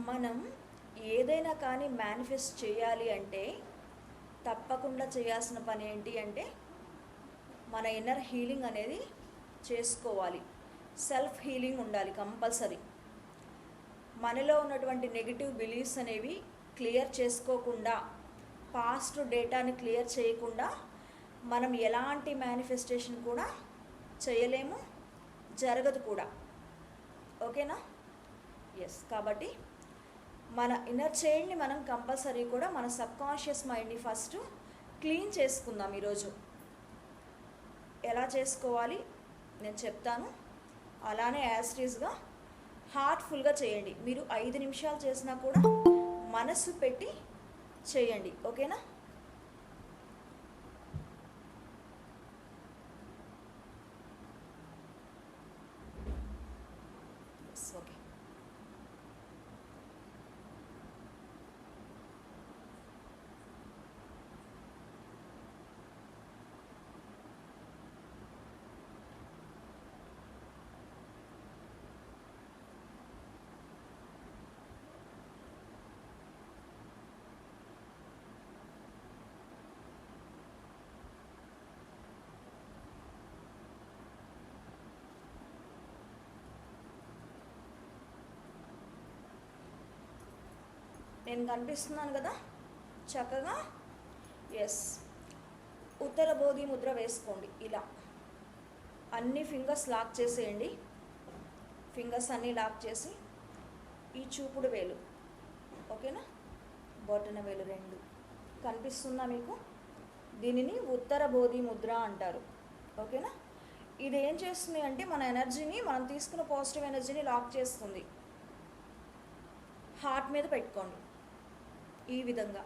మనం ఏదైనా కానీ మేనిఫెస్ట్ చేయాలి అంటే తప్పకుండా చేయాల్సిన పని ఏంటి అంటే మన ఇన్నర్ హీలింగ్ అనేది చేసుకోవాలి. సెల్ఫ్ హీలింగ్ ఉండాలి కంపల్సరీ. మనలో ఉన్నటువంటి నెగిటివ్ బిలీఫ్స్ అనేవి క్లియర్ చేసుకోకుండా, పాస్ట్ డేటాని క్లియర్ చేయకుండా మనం ఎలాంటి మేనిఫెస్టేషన్ కూడా చేయలేము, జరగదు కూడా. ఓకేనా? ఎస్. కాబట్టి మన ఇన్నర్ చైల్డ్ని మనం కంపల్సరీ కూడా మన సబ్కాన్షియస్ మైండ్ని ఫస్ట్ క్లీన్ చేసుకుందాం. ఈరోజు ఎలా చేసుకోవాలి నేను చెప్తాను. అలానే యాస్టీస్గా హార్ట్ఫుల్గా చేయండి. మీరు 5 నిమిషాలు చేసినా కూడా మనసు పెట్టి చేయండి. ఓకేనా? ఓకే. నేను కనిపిస్తున్నాను కదా చక్కగా. ఎస్. ఉత్తర బోధి ముద్ర వేసుకోండి. ఇలా అన్ని ఫింగర్స్ లాక్ చేసేయండి. ఫింగర్స్ అన్నీ లాక్ చేసి ఈ చూపుడు వేలు, ఓకేనా, బొటన వేలు 2 కనిపిస్తుందా మీకు? దీనిని ఉత్తర బోధి ముద్ర అంటారు. ఓకేనా? ఇది ఏం చేస్తుంది అంటే మన ఎనర్జీని, మనం తీసుకున్న పాజిటివ్ ఎనర్జీని లాక్ చేస్తుంది. హార్ట్ మీద పెట్టుకోండి. ఈ విధంగా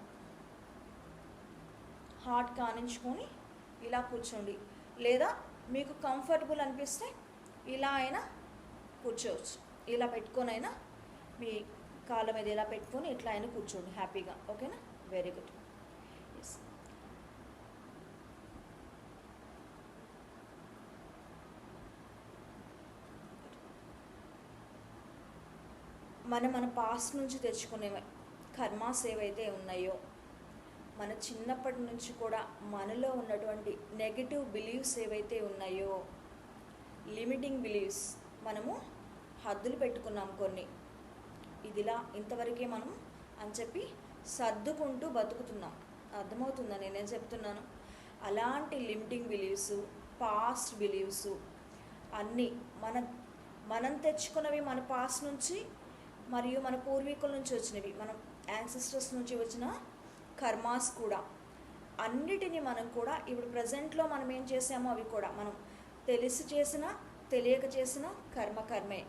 హార్ట్ కానించుకొని ఇలా కూర్చోండి. లేదా మీకు కంఫర్టబుల్ అనిపిస్తే ఇలా అయినా కూర్చోవచ్చు. ఇలా పెట్టుకొని అయినా మీ కాళ్ళ మీద ఇలా పెట్టుకొని ఇట్లా అయినా కూర్చోండి హ్యాపీగా. ఓకేనా? Very good. ఎస్. మన పాస్ట్ నుంచి తెచ్చుకునే కర్మాస్ ఏవైతే ఉన్నాయో, మన చిన్నప్పటి నుంచి కూడా మనలో ఉన్నటువంటి నెగిటివ్ బిలీవ్స్ ఏవైతే ఉన్నాయో, లిమిటింగ్ బిలీవ్స్, మనము హద్దులు పెట్టుకున్నాం కొన్ని, ఇదిలా ఇంతవరకే మనం అని చెప్పి సర్దుకుంటూ బతుకుతున్నాం. అర్థమవుతుందా నేనేం చెప్తున్నాను? అలాంటి లిమిటింగ్ బిలీవ్స్, పాస్ట్ బిలీవ్స్ అన్నీ మనం తెచ్చుకున్నవి, మన పాస్ట్ నుంచి మరియు మన పూర్వీకుల నుంచి వచ్చినవి, మనం యాన్సిస్టర్స్ నుంచి వచ్చిన కర్మాస్ కూడా, అన్నిటినీ మనం కూడా ఇప్పుడు ప్రజెంట్లో మనం ఏం చేసామో అవి కూడా మనం తెలిసి చేసిన, తెలియక చేసిన కర్మే.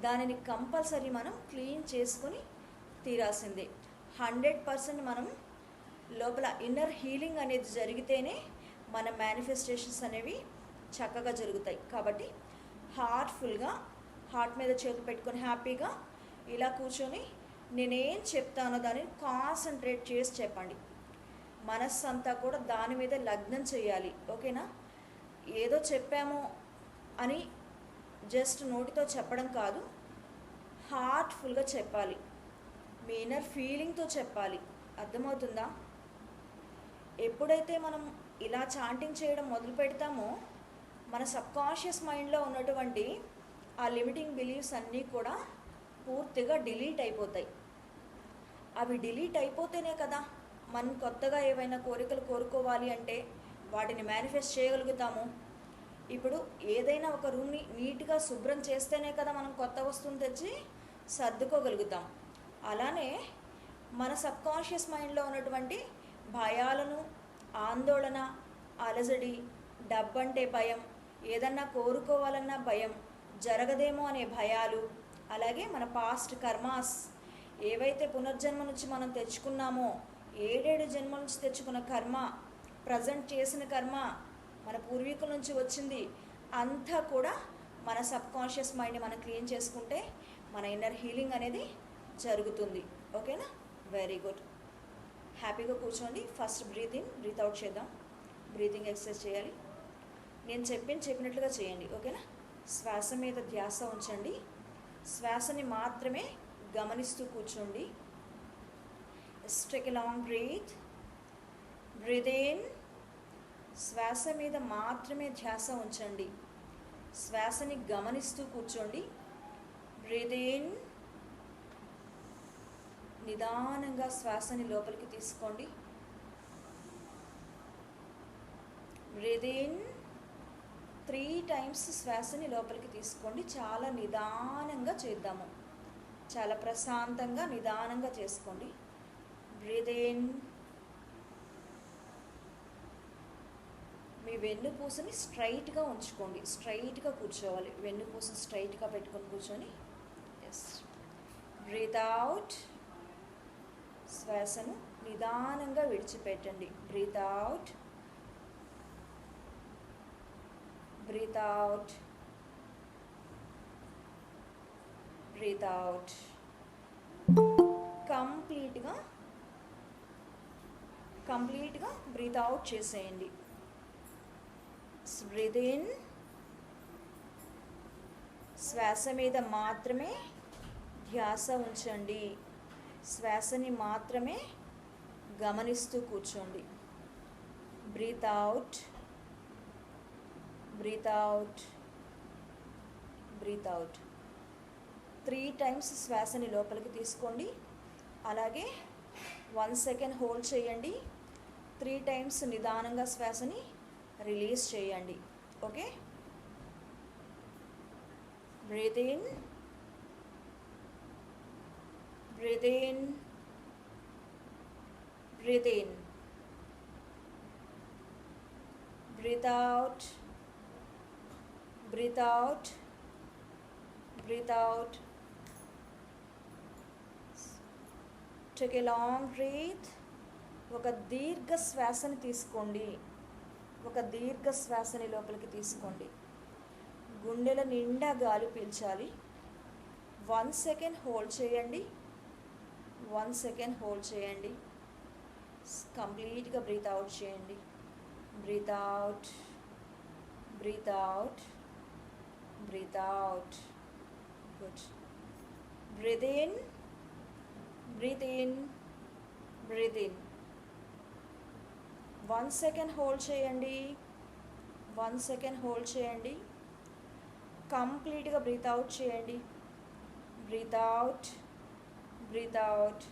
దానిని కంపల్సరీ మనం క్లీన్ చేసుకొని తీరాల్సిందే. 100% మనం లోపల ఇన్నర్ హీలింగ్ అనేది జరిగితేనే మన మేనిఫెస్టేషన్స్ అనేవి చక్కగా జరుగుతాయి. కాబట్టి హార్ట్ఫుల్గా, హార్ట్ మీద చేతులు పెట్టుకొని హ్యాపీగా ఇలా కూర్చొని నేనేం చెప్తానో దానిని కాన్సన్ట్రేట్ చేసి చెప్పండి. మనస్సు అంతా కూడా దాని మీద లగ్నం చేయాలి. ఓకేనా? ఏదో చెప్పాము అని జస్ట్ నోటితో చెప్పడం కాదు, హార్ట్ఫుల్గా చెప్పాలి. మీ ఇన్నర్ ఫీలింగ్తో చెప్పాలి. అర్థమవుతుందా? ఎప్పుడైతే మనం ఇలా చాంటింగ్ చేయడం మొదలు పెడతామో మన సబ్కాన్షియస్ మైండ్లో ఉన్నటువంటి ఆ లిమిటింగ్ బిలీవ్స్ అన్నీ కూడా పూర్తిగా డిలీట్ అయిపోతాయి. అవి డిలీట్ అయిపోతేనే కదా మనం కొత్తగా ఏవైనా కోరికలు కోరుకోవాలి అంటే వాటిని మేనిఫెస్ట్ చేయగలుగుతాము. ఇప్పుడు ఏదైనా ఒక రూమ్ని నీట్గా శుభ్రం చేస్తేనే కదా మనం కొత్త వస్తువుని తెచ్చి సర్దుకోగలుగుతాం. అలానే మన సబ్కాన్షియస్ మైండ్లో ఉన్నటువంటి భయాలను, ఆందోళన, అలజడి, డబ్బంటే భయం, ఏదన్నా కోరుకోవాలన్నా భయం, జరగదేమో అనే భయాలు, అలాగే మన పాస్ట్ కర్మాస్ ఏవైతే పునర్జన్మ నుంచి మనం తెచ్చుకున్నామో, 7 జన్మల నుంచి తెచ్చుకున్న కర్మ, ప్రజెంట్ చేసిన కర్మ, మన పూర్వీకుల నుంచి వచ్చింది అంతా కూడా మన సబ్కాన్షియస్ మైండ్ని మనం క్లీన్ చేసుకుంటే మన ఇన్నర్ హీలింగ్ అనేది జరుగుతుంది. ఓకేనా? Very good. హ్యాపీగా కూర్చోండి. First breathe in, breath out చేద్దాం. బ్రీతింగ్ ఎక్సర్సైజ్ చేయాలి. నేను చెప్పినట్లుగా చేయండి. ఓకేనా? శ్వాస మీద ధ్యాస ఉంచండి. శ్వాసని మాత్రమే గమనిస్తూ కూర్చోండి. Take a long breath. Breathe in. శ్వాస మీద మాత్రమే ధ్యాస ఉంచండి. శ్వాసని గమనిస్తూ కూర్చోండి. Breathe in. నిదానంగా శ్వాసని లోపలికి తీసుకోండి. Breathe in. 3 times శ్వాసని లోపలికి తీసుకోండి. చాలా నిదానంగా చేద్దాము. చాలా ప్రశాంతంగా నిదానంగా చేసుకోండి. Breath in. మీ వెన్నుపూసని స్ట్రైట్గా ఉంచుకోండి. స్ట్రైట్గా కూర్చోవాలి. వెన్నుపూసని స్ట్రైట్గా పెట్టుకొని కూర్చొని ఎస్. Breath out. శ్వాసను నిదానంగా విడిచిపెట్టండి. Breathe out. Breath out. Breath out. కంప్లీట్గా బ్రీత్ అవుట్ చేసేయండి. Breathe in. శ్వాస మీద మాత్రమే ధ్యాస ఉంచండి. శ్వాసని మాత్రమే గమనిస్తూ కూర్చోండి. Breathe out. Breath out. Breath out. 3 times శ్వాసని లోపలికి తీసుకోండి. అలాగే 1 second హోల్డ్ చేయండి. 3 times నిదానంగా శ్వాసని రిలీజ్ చేయండి. Okay. Breathe in. Breathe in. Breathe in. Breathe out. Breathe out. Breathe out. Take a long breath. ఒక దీర్ఘ శ్వాసని తీసుకోండి. ఒక దీర్ఘ శ్వాసని లోపలికి తీసుకోండి. గుండెల నిండా గాలి పీల్చాలి. 1 second హోల్డ్ చేయండి. 1 second హోల్డ్ చేయండి. కంప్లీట్గా బ్రీత్ అవుట్ చేయండి. Breath out. Breath out. Breath out. Good. Breathe in. Breath in. Breath in. 1 second hold చేయండి. 1 second హోల్డ్ చేయండి. కంప్లీట్గా బ్రీత్ అవుట్ చేయండి. Breath out. Breath out.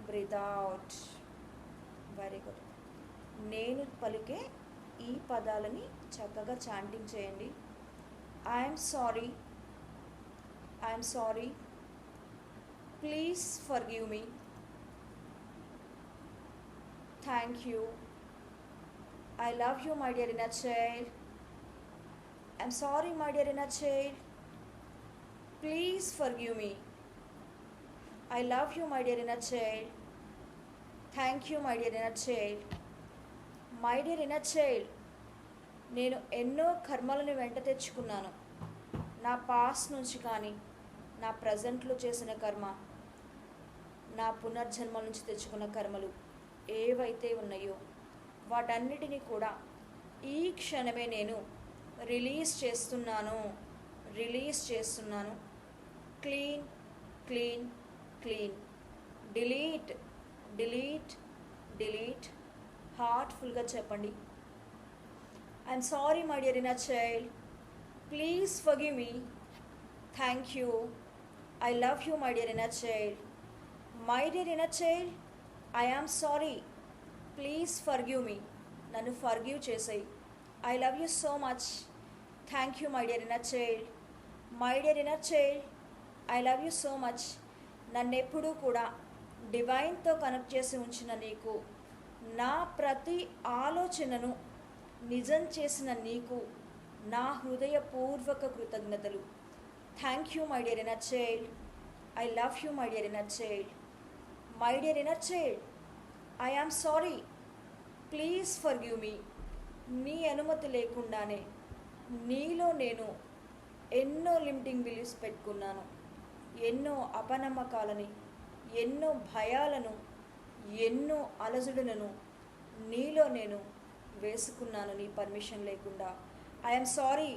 Breath out. Very good. నేను పలికే ఈ పదాలని చక్కగా చాంటింగ్ చేయండి. I'm sorry. I'm sorry. Please forgive me. Thank you. I love you my dear inner child. I'm sorry my dear inner child. Please forgive me. I love you, my dear inner child. Thank you, my dear inner child. My dear inner child, నేను ఎన్నో కర్మలను వెంట తెచ్చుకున్నాను. నా past నుంచి కానీ, నా ప్రజెంట్లో చేసిన కర్మ, నా పునర్జన్మల నుంచి తెచ్చుకున్న కర్మలు ఏవైతే ఉన్నాయో వాటన్నిటినీ కూడా ఈ క్షణమే నేను రిలీజ్ చేస్తున్నాను. Clean. Clean. Clean. Delete. Delete. Delete. హార్ట్ఫుల్గా చెప్పండి. I'm sorry my dear inner child. Please forgive me. Thank you. I love you my dear inner child. My dear inner child, I am sorry. Please forgive me. నన్ను forgive చేసేయి. I love you so much. Thank you my dear inner child. My dear inner child, I love you so much. నన్నెప్పుడూ కూడా డివైన్తో connect చేసి ఉంచిన నీకు, నా ప్రతి ఆలోచనను నిజం చేసిన నీకు నా హృదయపూర్వక కృతజ్ఞతలు. Thank you my dear inner child. I love you my dear inner child. My dear inner child, I am sorry. Please forgive మీ. నీ అనుమతి లేకుండానే నీలో నేను ఎన్నో లిమిటింగ్ బిలీఫ్స్ పెట్టుకున్నాను. ఎన్నో అపనమ్మకాలని, ఎన్నో భయాలను, ఎన్నో అలజడులను నీలో నేను వేసుకున్నాను నీ పర్మిషన్ లేకుండా. I'm sorry.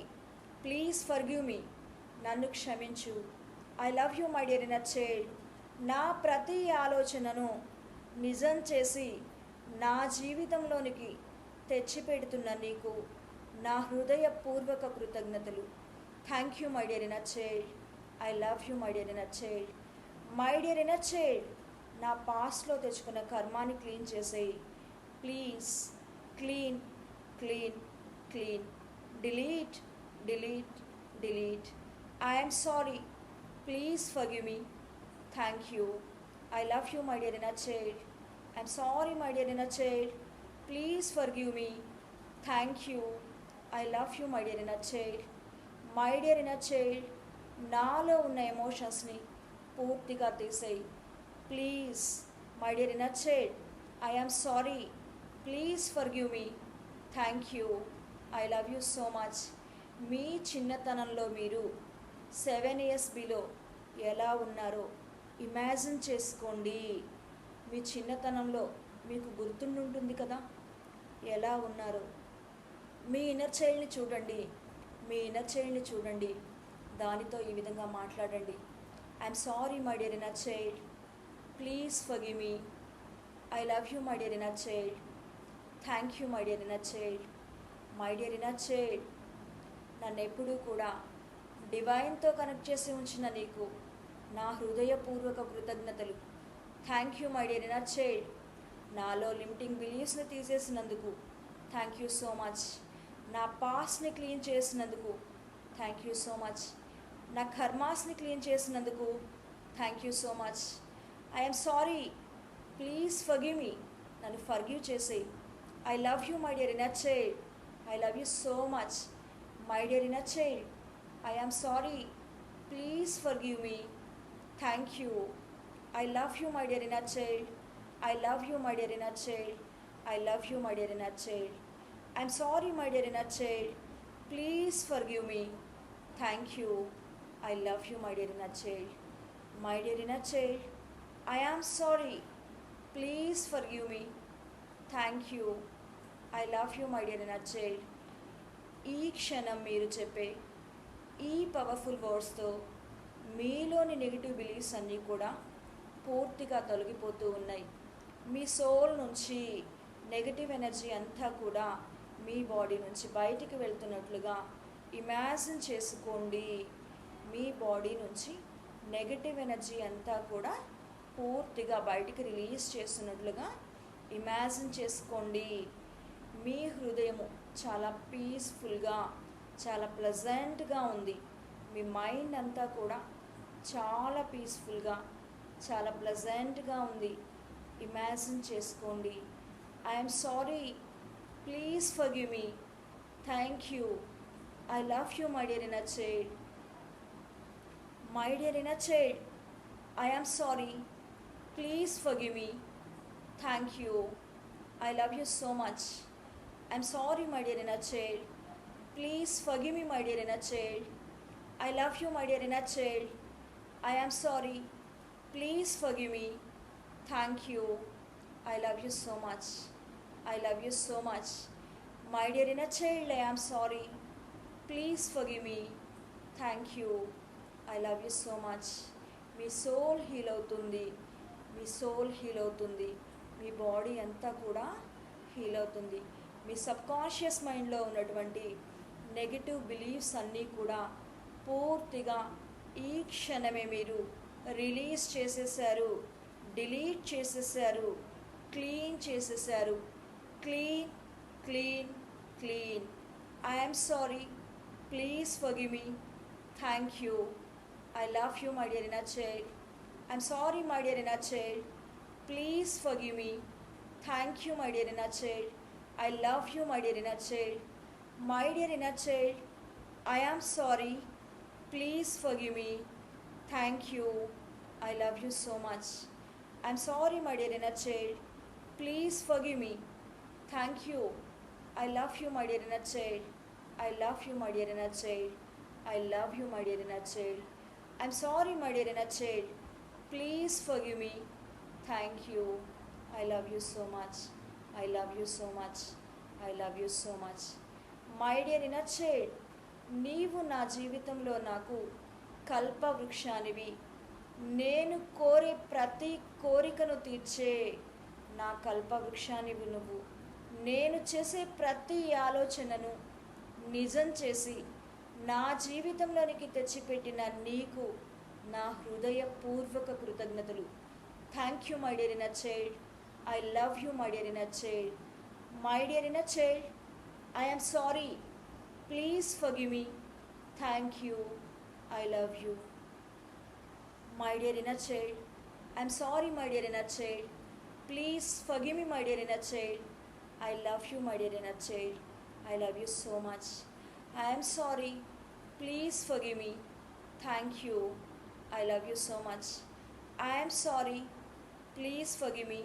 Please forgive me. నన్ను క్షమించు. I love you my dear inner child. నా ప్రతి ఆలోచనను నిజం చేసి నా జీవితంలోనికి తెచ్చిపెడుతున్న నీకు నా హృదయపూర్వక కృతజ్ఞతలు. Thank you my dear inner child. I love you my dear inner child. My dear inner child, నా పాస్ట్లో తెచ్చుకున్న కర్మాన్ని క్లీన్ చేసేయి. Please clean clean clean. Delete delete delete. I am sorry. Please forgive me. Thank you. I love you, my dear inner child. I'm sorry, my dear inner child. Please forgive me. Thank you. I love you, my dear inner child. My dear inner child, నాలో ఉన్న ఎమోషన్స్ని పూర్తిగా తీసేయి. Please my dear inner child, I am sorry. Please forgive me. Thank you. I love you so much. మీ చిన్నతనంలో మీరు 7 years below ఎలా ఉన్నారో ఇమాజిన్ చేసుకోండి. మీ చిన్నతనంలో మీకు గుర్తుంటుంది కదా ఎలా ఉన్నారో. మీ ఇన్నర్ చైల్డ్ని చూడండి, మీ ఇన్నర్ చైల్డ్ని చూడండి, దానితో ఈ విధంగా మాట్లాడండి. I'm sorry my dear inner child. Please forgive me. I love you my dear inner child. Thank you my dear inner child. My dear inner child, నన్ను ఎప్పుడూ కూడా డివైన్తో కనెక్ట్ చేసి ఉంచిన నీకు నా హృదయపూర్వక కృతజ్ఞతలు. Thank you my dear inner child. నాలో లిమిటింగ్ బిలీఫ్స్ని తీసేసినందుకు థ్యాంక్ యూ సో మచ్. నా పాస్ట్ని క్లీన్ చేసినందుకు థ్యాంక్ యూ సో మచ్. నా కర్మాస్ని క్లీన్ చేసినందుకు thank you so much. I'm sorry. Please forgive me. నన్ను ఫర్గివ్ చేసేయి. I love you my dear inner child. I love you so much. My dear inner child, I am sorry. Please forgive me. Thank you. I love you my dear inner child. I love you my dear inner child. I love you my dear inner child. I'm sorry my dear inner child. Please forgive me. Thank you. I love you my dear inner child. My dear inner child, I am sorry. Please forgive me. Thank you. I love you my dear inner child. ఈ క్షణం మీరు చెప్పే ఈ powerful వర్డ్స్తో మీలోని negative beliefs అన్నీ కూడా పూర్తిగా తొలగిపోతూ ఉన్నాయి. మీ సోల్ నుంచి నెగిటివ్ ఎనర్జీ అంతా కూడా మీ బాడీ నుంచి బయటికి వెళ్తున్నట్లుగా ఇమాజిన్ చేసుకోండి. మీ బాడీ నుంచి నెగిటివ్ ఎనర్జీ అంతా కూడా పూర్తిగా బయటికి రిలీజ్ చేస్తున్నట్లుగా ఇమాజిన్ చేసుకోండి. మీ హృదయము చాలా పీస్ఫుల్గా, చాలా ప్లెజెంట్గా ఉంది. మీ మైండ్ అంతా కూడా చాలా పీస్ఫుల్గా, చాలా ప్లెజెంట్గా ఉంది. ఇమాజిన్ చేసుకోండి. I'm sorry. Please forgive me. Thank you. I love you my dear inner child. My dear inner child, I am sorry. Please forgive me. Thank you. I love you so much. I'm sorry, my dear inner child. Please forgive me, my dear inner child. I love you, my dear inner child. I am sorry. Please forgive me. Thank you. I love you so much. I love you so much. My dear inner child, I am sorry. Please forgive me. Thank you. I love you so much. మీ soul heal అవుతుంది. మీ soul heal అవుతుంది. మీ body అంతా కూడా heal అవుతుంది. మీ subconscious మైండ్లో ఉన్నటువంటి negative beliefs అన్నీ కూడా పూర్తిగా ఈ క్షణమే మీరు రిలీజ్ చేసేసారు, డిలీట్ చేసేసారు, క్లీన్ చేసేసారు. Clean clean clean. I'm sorry. Please forgive me. Thank you. I love you my dear inner child. I'm sorry my dear inner child. Please forgive me. Thank you my dear inner child. I love you, my dear inner child. My dear inner child, I am sorry. Please forgive me. Thank you. I love you so much. I'm sorry, my dear inner child. Please forgive me. Thank you. I love you, my dear inner child. I love you, my dear inner child. I love you, my dear inner child. I'm sorry, my dear inner child. Please forgive me. Thank you. I love you so much. I love you so much. I love you so much. My dear inner child, నీవు నా జీవితంలో నాకు కల్పవృక్షానివి, నేను కోరే ప్రతి కోరికను తీర్చే నా కల్పవృక్షానివి నువ్వు. నేను చేసే ప్రతి ఆలోచనను నిజం చేసి నా జీవితంలోనికి తెచ్చిపెట్టిన నీకు నా హృదయపూర్వక కృతజ్ఞతలు. Thank you my dear inner child. I love you my dear inner child. My dear inner child, I am sorry. Please forgive me. Thank you. I love you. My dear inner child, I am sorry, my dear inner child. Please forgive me, my dear inner child. I love you, my dear inner child. I love you so much. I am sorry. Please forgive me. Thank you. I love you so much. I am sorry. Please forgive me.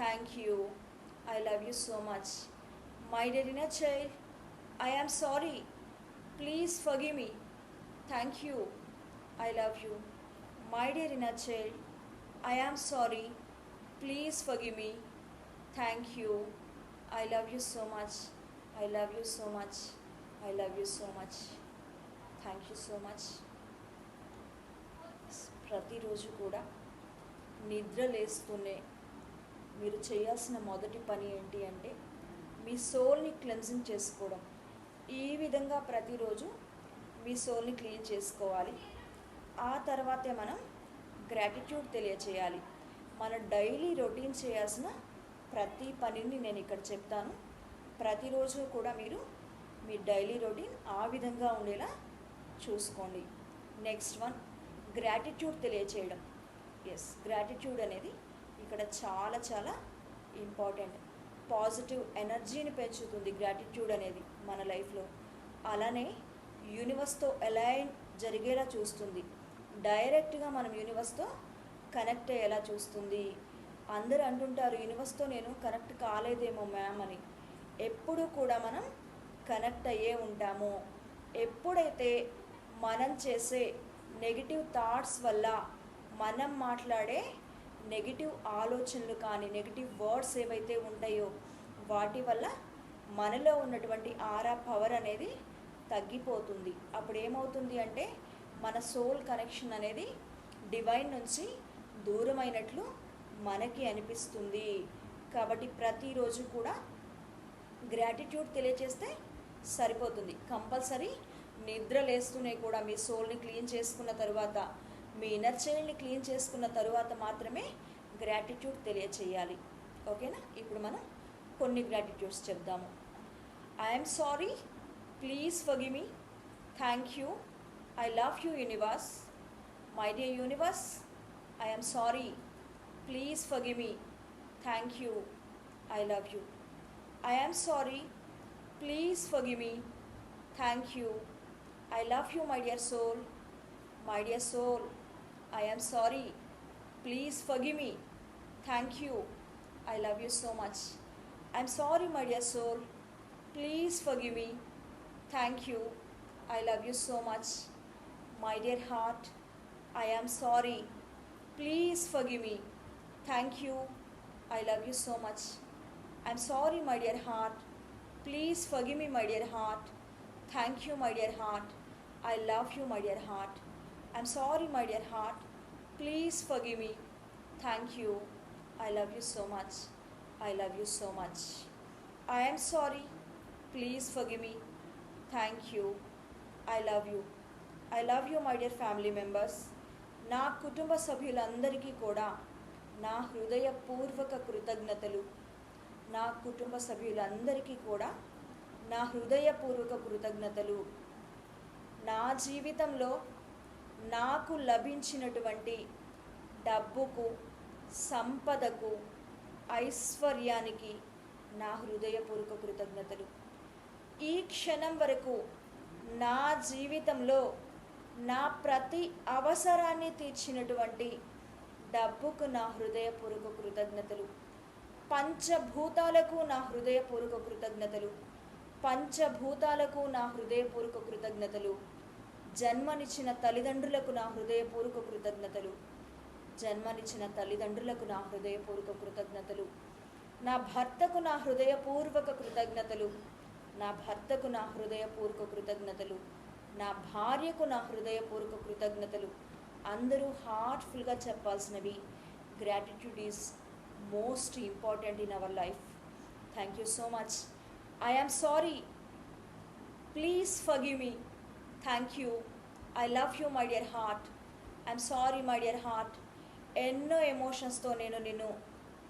Thank you. I love you so much. My dear inner child, I am sorry. Please forgive me. Thank you. I love you. My dear inner child, I am sorry. Please forgive me. Thank you. I love you so much. I love you so much. I love you so much. Thank you so much. ప్రతిరోజు కూడా నిద్ర లేస్తూనే మీరు చేయాల్సిన మొదటి పని ఏంటి అంటే మీ సోల్ని క్లెన్జింగ్ చేసుకోవడం. ఈ విధంగా ప్రతిరోజు మీ సోల్ని క్లీన్ చేసుకోవాలి. ఆ తర్వాతే మనం గ్రాటిట్యూడ్ తెలియచేయాలి. మన డైలీ రొటీన్ చేయాల్సిన ప్రతి పనిని నేను ఇక్కడ చెప్తాను. ప్రతిరోజు కూడా మీరు మీ డైలీ రొటీన్ ఆ విధంగా ఉండేలా చూసుకోండి. నెక్స్ట్ వన్, గ్రాటిట్యూడ్ తెలియచేయడం. ఎస్, గ్రాటిట్యూడ్ అనేది ఇక్కడ చాలా చాలా ఇంపార్టెంట్. పాజిటివ్ ఎనర్జీని పెంచుతుంది గ్రాటిట్యూడ్ అనేది మన లైఫ్లో. అలానే యూనివర్స్తో అలైన్ జరిగేలా చూస్తుంది. డైరెక్ట్గా మనం యూనివర్స్తో కనెక్ట్ అయ్యేలా చూస్తుంది. అందరూ అంటుంటారు యూనివర్స్తో నేను కనెక్ట్ కాలేదేమో మ్యామ్ అని. ఎప్పుడు కూడా మనం కనెక్ట్ అయ్యే ఉంటాము. ఎప్పుడైతే మనం చేసే నెగిటివ్ థాట్స్ వల్ల, మనం మాట్లాడే నెగిటివ్ ఆలోచనలు కానీ నెగిటివ్ వర్డ్స్ ఏవైతే ఉంటాయో వాటి వల్ల మనలో ఉన్నటువంటి ఆరా పవర్ అనేది తగ్గిపోతుంది. అప్పుడు ఏమవుతుంది అంటే మన సోల్ కనెక్షన్ అనేది డివైన్ నుంచి దూరమైనట్లు మనకి అనిపిస్తుంది. కాబట్టి ప్రతిరోజు కూడా గ్రాటిట్యూడ్ తెలియచేస్తే సరిపోతుంది. కంపల్సరీ నిద్ర లేస్తూనే కూడా మీ సోల్ని క్లీన్ చేసుకున్న తరువాత, మీ ఇన్నర్ చైల్డ్ని క్లీన్ చేసుకున్న తరువాత మాత్రమే గ్రాటిట్యూడ్ తెలియచేయాలి. ఓకేనా? ఇప్పుడు మనం కొన్ని గ్రాటిట్యూడ్స్ చెప్దాము. I'm sorry, please forgive me, thank you, I love you universe, my dear universe, I'm sorry, please forgive me, thank you, I love you. I'm sorry, please forgive me, thank you, I love you my dear soul, my dear soul, I am sorry, please forgive me, thank you, I love you so much. I am sorry my dear soul, please forgive me, thank you, I love you so much. My dear heart, I am sorry, please forgive me, thank you, I love you so much. I am sorry my dear heart, please forgive me my dear heart, thank you my dear heart, I love you my dear heart. I'm sorry my dear heart, please forgive me, thank you, I love you so much, I love you so much. I am sorry, please forgive me, thank you, I love you. I love you my dear family members. నా కుటుంబ సభ్యులందరికీ కూడా నా హృదయపూర్వక కృతజ్ఞతలు. నా కుటుంబ సభ్యులందరికీ కూడా నా హృదయపూర్వక కృతజ్ఞతలు. నా జీవితంలో నాకు లభించినటువంటి డబ్బుకు, సంపదకు, ఐశ్వర్యానికి నా హృదయపూర్వక కృతజ్ఞతలు. ఈ క్షణం వరకు నా జీవితంలో నా ప్రతి అవసరాన్ని తీర్చినటువంటి డబ్బుకు నా హృదయపూర్వక కృతజ్ఞతలు. పంచభూతాలకు నా హృదయపూర్వక కృతజ్ఞతలు. పంచభూతాలకు నా హృదయపూర్వక కృతజ్ఞతలు. జన్మనిచ్చిన తల్లిదండ్రులకు నా హృదయపూర్వక కృతజ్ఞతలు. జన్మనిచ్చిన తల్లిదండ్రులకు నా హృదయపూర్వక కృతజ్ఞతలు. నా భర్తకు నా హృదయపూర్వక కృతజ్ఞతలు. నా భర్తకు నా హృదయపూర్వక కృతజ్ఞతలు. నా భార్యకు నా హృదయపూర్వక కృతజ్ఞతలు. అందరూ హార్ట్ఫుల్గా చెప్పాల్సినవి. Gratitude is most important in our life. Thank you so much. I am sorry, please forgive me. Thank you. I love you my dear heart. I'm sorry my dear heart. ఎన్నో ఎమోషన్స్తో నేను నిన్ను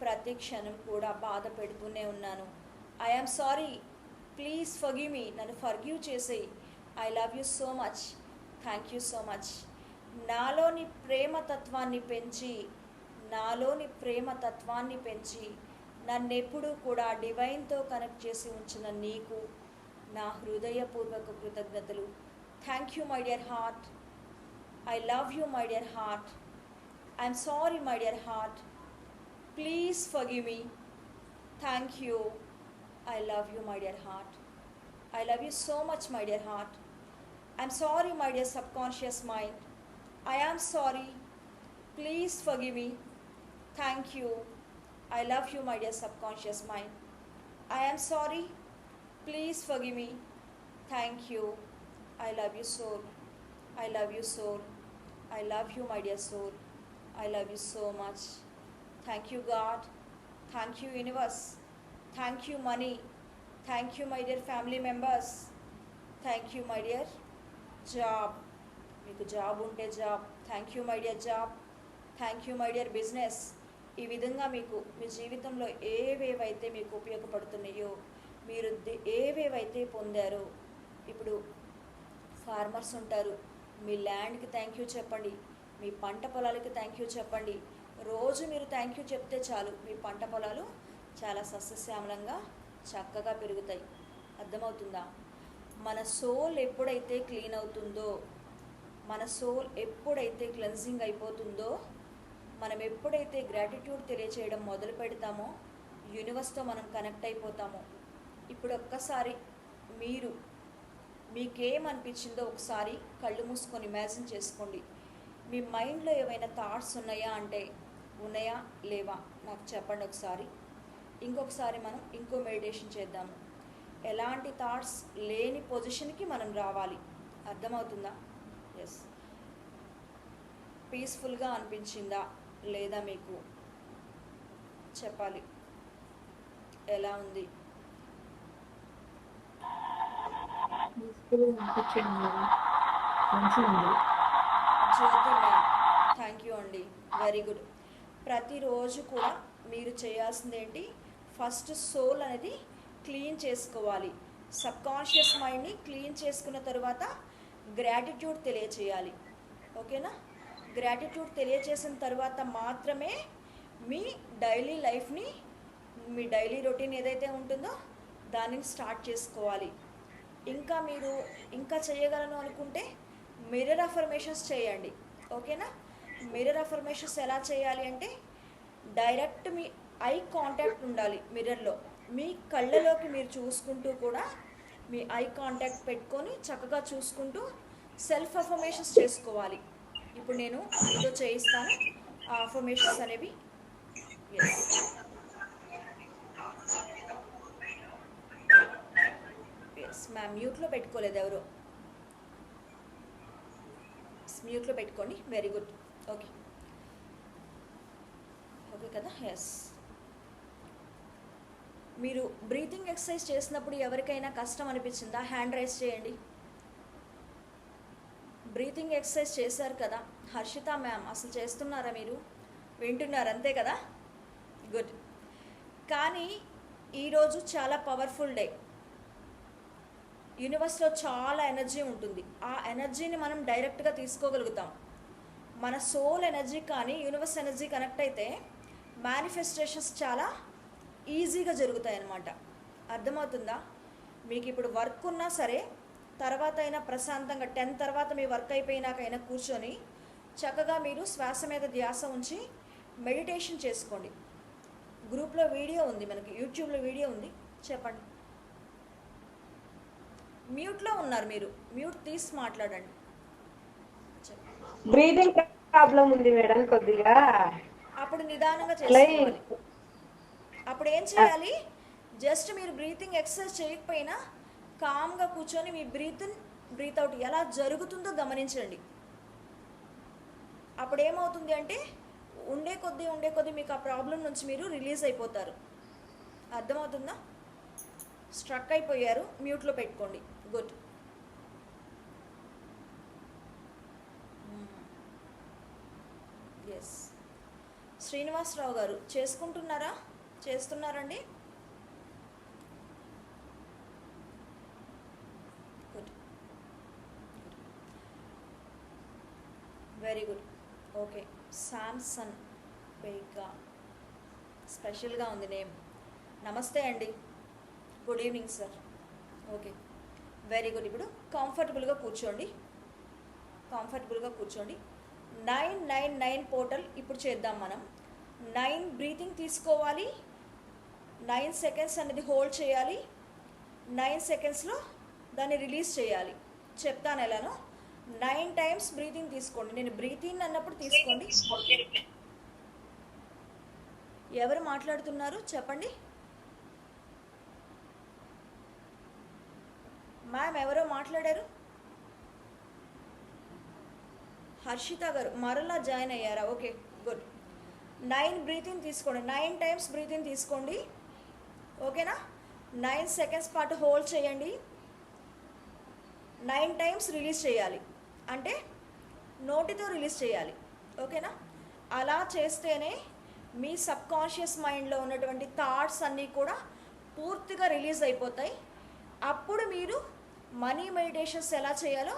ప్రతి క్షణం కూడా బాధ పెడుతూనే ఉన్నాను. I am sorry, please forgive me. నన్ను ఫర్గివ్ చేసేయి. I love you so much. Thank you so much. నాలోని ప్రేమతత్వాన్ని పెంచి నన్నెప్పుడూ కూడా డివైన్తో కనెక్ట్ చేసి ఉంచిన నీకు నా హృదయపూర్వక కృతజ్ఞతలు. Thank you my dear heart. I love you my dear heart. I'm sorry my dear heart. Please forgive me. Thank you. I love you my dear heart. I love you so much my dear heart. I'm sorry my dear subconscious mind. I am sorry. Please forgive me. Thank you. I love you my dear subconscious mind. I am sorry. Please forgive me. Thank you. I love you soul. I love you soul. I love you my dear soul. I love you so much. Thank you God. Thank you universe. Thank you money. Thank you my dear family members. Thank you my dear job. మీకు job ఉంటే job. Thank you my dear job. Thank you my dear business. ఈ విధంగా మీకు మీ జీవితంలో ఏవేవైతే మీకు ఉపయోగపడుతున్నాయో, మీరు ఏవేవైతే పొందారో, ఇప్పుడు ఫార్మర్స్ ఉంటారు, మీ ల్యాండ్కి థ్యాంక్ యూ చెప్పండి. మీ పంట పొలాలకి థ్యాంక్ యూ చెప్పండి. రోజు మీరు థ్యాంక్ యూ చెప్తే చాలు, మీ పంట పొలాలు చాలా సస్యశ్యామలంగా చక్కగా పెరుగుతాయి. అర్థమవుతుందా? మన సోల్ ఎప్పుడైతే క్లీన్ అవుతుందో, మన సోల్ ఎప్పుడైతే క్లెన్జింగ్ అయిపోతుందో, మనం ఎప్పుడైతే గ్రాటిట్యూడ్ తెలియచేయడం మొదలు పెడతామో, యూనివర్స్తో మనం కనెక్ట్ అయిపోతామో. ఇప్పుడు ఒక్కసారి మీకేమనిపించిందో ఒకసారి కళ్ళు మూసుకొని ఇమాజిన్ చేసుకోండి. మీ మైండ్లో ఏవైనా థాట్స్ ఉన్నాయా అంటే ఉన్నాయా లేవా నాకు చెప్పండి ఒకసారి. ఇంకొకసారి మనం ఇంకో మెడిటేషన్ చేద్దాము. ఎలాంటి థాట్స్ లేని పొజిషన్కి మనం రావాలి. అర్థమవుతుందా? ఎస్. పీస్ఫుల్గా అనిపించిందా లేదా మీకు చెప్పాలి. ఎలా ఉంది? జ్యోతి మ్యామ్, థ్యాంక్ యూ అండి. Very good. ప్రతిరోజు కూడా మీరు చేయాల్సింది ఏంటి? ఫస్ట్ సోల్ అనేది క్లీన్ చేసుకోవాలి. సబ్కాన్షియస్ మైండ్ని క్లీన్ చేసుకున్న తర్వాత గ్రాటిట్యూడ్ తెలియచేయాలి. ఓకేనా? గ్రాటిట్యూడ్ తెలియచేసిన తర్వాత మాత్రమే మీ డైలీ లైఫ్ని, మీ డైలీ రొటీన్ ఏదైతే ఉంటుందో దానిని స్టార్ట్ చేసుకోవాలి. ఇంకా మీరు ఇంకా చేయగలను అనుకుంటే మిర్రర్ అఫర్మేషన్స్ చేయండి. ఓకేనా? మిర్రర్ అఫర్మేషన్స్ ఎలా చేయాలి అంటే, డైరెక్ట్ మీ ఐ కాంటాక్ట్ ఉండాలి మిర్రర్లో. మీ కళ్ళలోకి మీరు చూసుకుంటూ కూడా మీ ఐ కాంటాక్ట్ పెట్టుకొని చక్కగా చూసుకుంటూ సెల్ఫ్ అఫర్మేషన్స్ చేసుకోవాలి. ఇప్పుడు నేను మీతో చేయిస్తాను ఆ అఫర్మేషన్స్ అనేవి. ఎస్ మ్యామ్, మ్యూట్లో పెట్టుకోలేదు ఎవరు. మ్యూట్లో పెట్టుకోండి. Very good. ఓకే ఓకే కదా? ఎస్. మీరు బ్రీతింగ్ ఎక్సర్సైజ్ చేసినప్పుడు ఎవరికైనా కష్టం అనిపించిందా? హ్యాండ్ రైజ్ చేయండి. బ్రీతింగ్ ఎక్సర్సైజ్ చేశారు కదా హర్షిత మ్యామ్, అసలు చేస్తున్నారా? మీరు వింటున్నారు అంతే కదా? గుడ్. కానీ ఈరోజు చాలా పవర్ఫుల్ డే. యూనివర్స్లో చాలా ఎనర్జీ ఉంటుంది. ఆ ఎనర్జీని మనం డైరెక్ట్గా తీసుకోగలుగుతాం. మన సోల్ ఎనర్జీ కానీ యూనివర్స్ ఎనర్జీ కనెక్ట్ అయితే మేనిఫెస్టేషన్స్ చాలా ఈజీగా జరుగుతాయి అన్నమాట. అర్థమవుతుందా? మీకు ఇప్పుడు వర్క్ ఉన్నా సరే తర్వాత అయినా ప్రశాంతంగా 10 తర్వాత మీ వర్క్ అయిపోయినాకైనా కూర్చొని చక్కగా మీరు శ్వాస మీద ధ్యాస ఉంచి మెడిటేషన్ చేసుకోండి. గ్రూప్లో వీడియో ఉంది, మనకి యూట్యూబ్లో వీడియో ఉంది. చెప్పండి. మ్యూట్లో ఉన్నారు మీరు, మ్యూట్ తీసి మాట్లాడండి. బ్రీతింగ్ ప్రాబ్లం ఉంది మేడం కొద్దిగా. అప్పుడు నిదానంగా చేసుకోవాలి. అప్పుడు ఏం చేయాలి? జస్ట్ మీరు బ్రీతింగ్ ఎక్సర్సైజ్ చేయకపోయినా కామ్గా కూర్చొని మీ బ్రీత్ని బ్రీత్ అవుట్ ఎలా జరుగుతుందో గమనించండి. అప్పుడు ఏమవుతుంది అంటే ఉండే కొద్దీ మీకు ఆ ప్రాబ్లం నుంచి మీరు రిలీజ్ అయిపోతారు. అర్థమవుతుందా? స్ట్రక్ అయిపోయారు, మ్యూట్లో పెట్టుకోండి. గుడ్. ఎస్, శ్రీనివాసరావు గారు చేసుకుంటున్నారా? చేస్తున్నారండి? Good, very good. Okay, Samson బేగా, స్పెషల్గా ఉంది నేమ్. నమస్తే అండి, good evening sir. Okay, very good. ఇప్పుడు కంఫర్టబుల్గా కూర్చోండి. 999 పోర్టల్ ఇప్పుడు చేద్దాం మనం. 9 బ్రీతింగ్ తీసుకోవాలి, 9 సెకండ్స్ అనేది హోల్డ్ చేయాలి, 9 సెకండ్స్లో దాన్ని రిలీజ్ చేయాలి. చెప్తాను ఎలానో. 9 టైమ్స్ బ్రీతింగ్ తీసుకోండి. నేను బ్రీతింగ్ అన్నప్పుడు తీసుకోండి. ఎవరు మాట్లాడుతున్నారు చెప్పండి. మ్యామ్ ఎవరో మాట్లాడారు? హర్షిత గారు మరలా జాయిన్ అయ్యారా? Okay, good. 9 బ్రీతింగ్ తీసుకోండి, 9 టైమ్స్ బ్రీతింగ్ తీసుకోండి. ఓకేనా? 9 సెకండ్స్ పాటు హోల్డ్ చేయండి, 9 టైమ్స్ రిలీజ్ చేయాలి. అంటే నోటితో రిలీజ్ చేయాలి. ఓకేనా? అలా చేస్తేనే మీ సబ్కాన్షియస్ మైండ్లో ఉన్నటువంటి థాట్స్ అన్నీ కూడా పూర్తిగా రిలీజ్ అయిపోతాయి. అప్పుడు మీరు మనీ మెడిటేషన్స్ ఎలా చేయాలో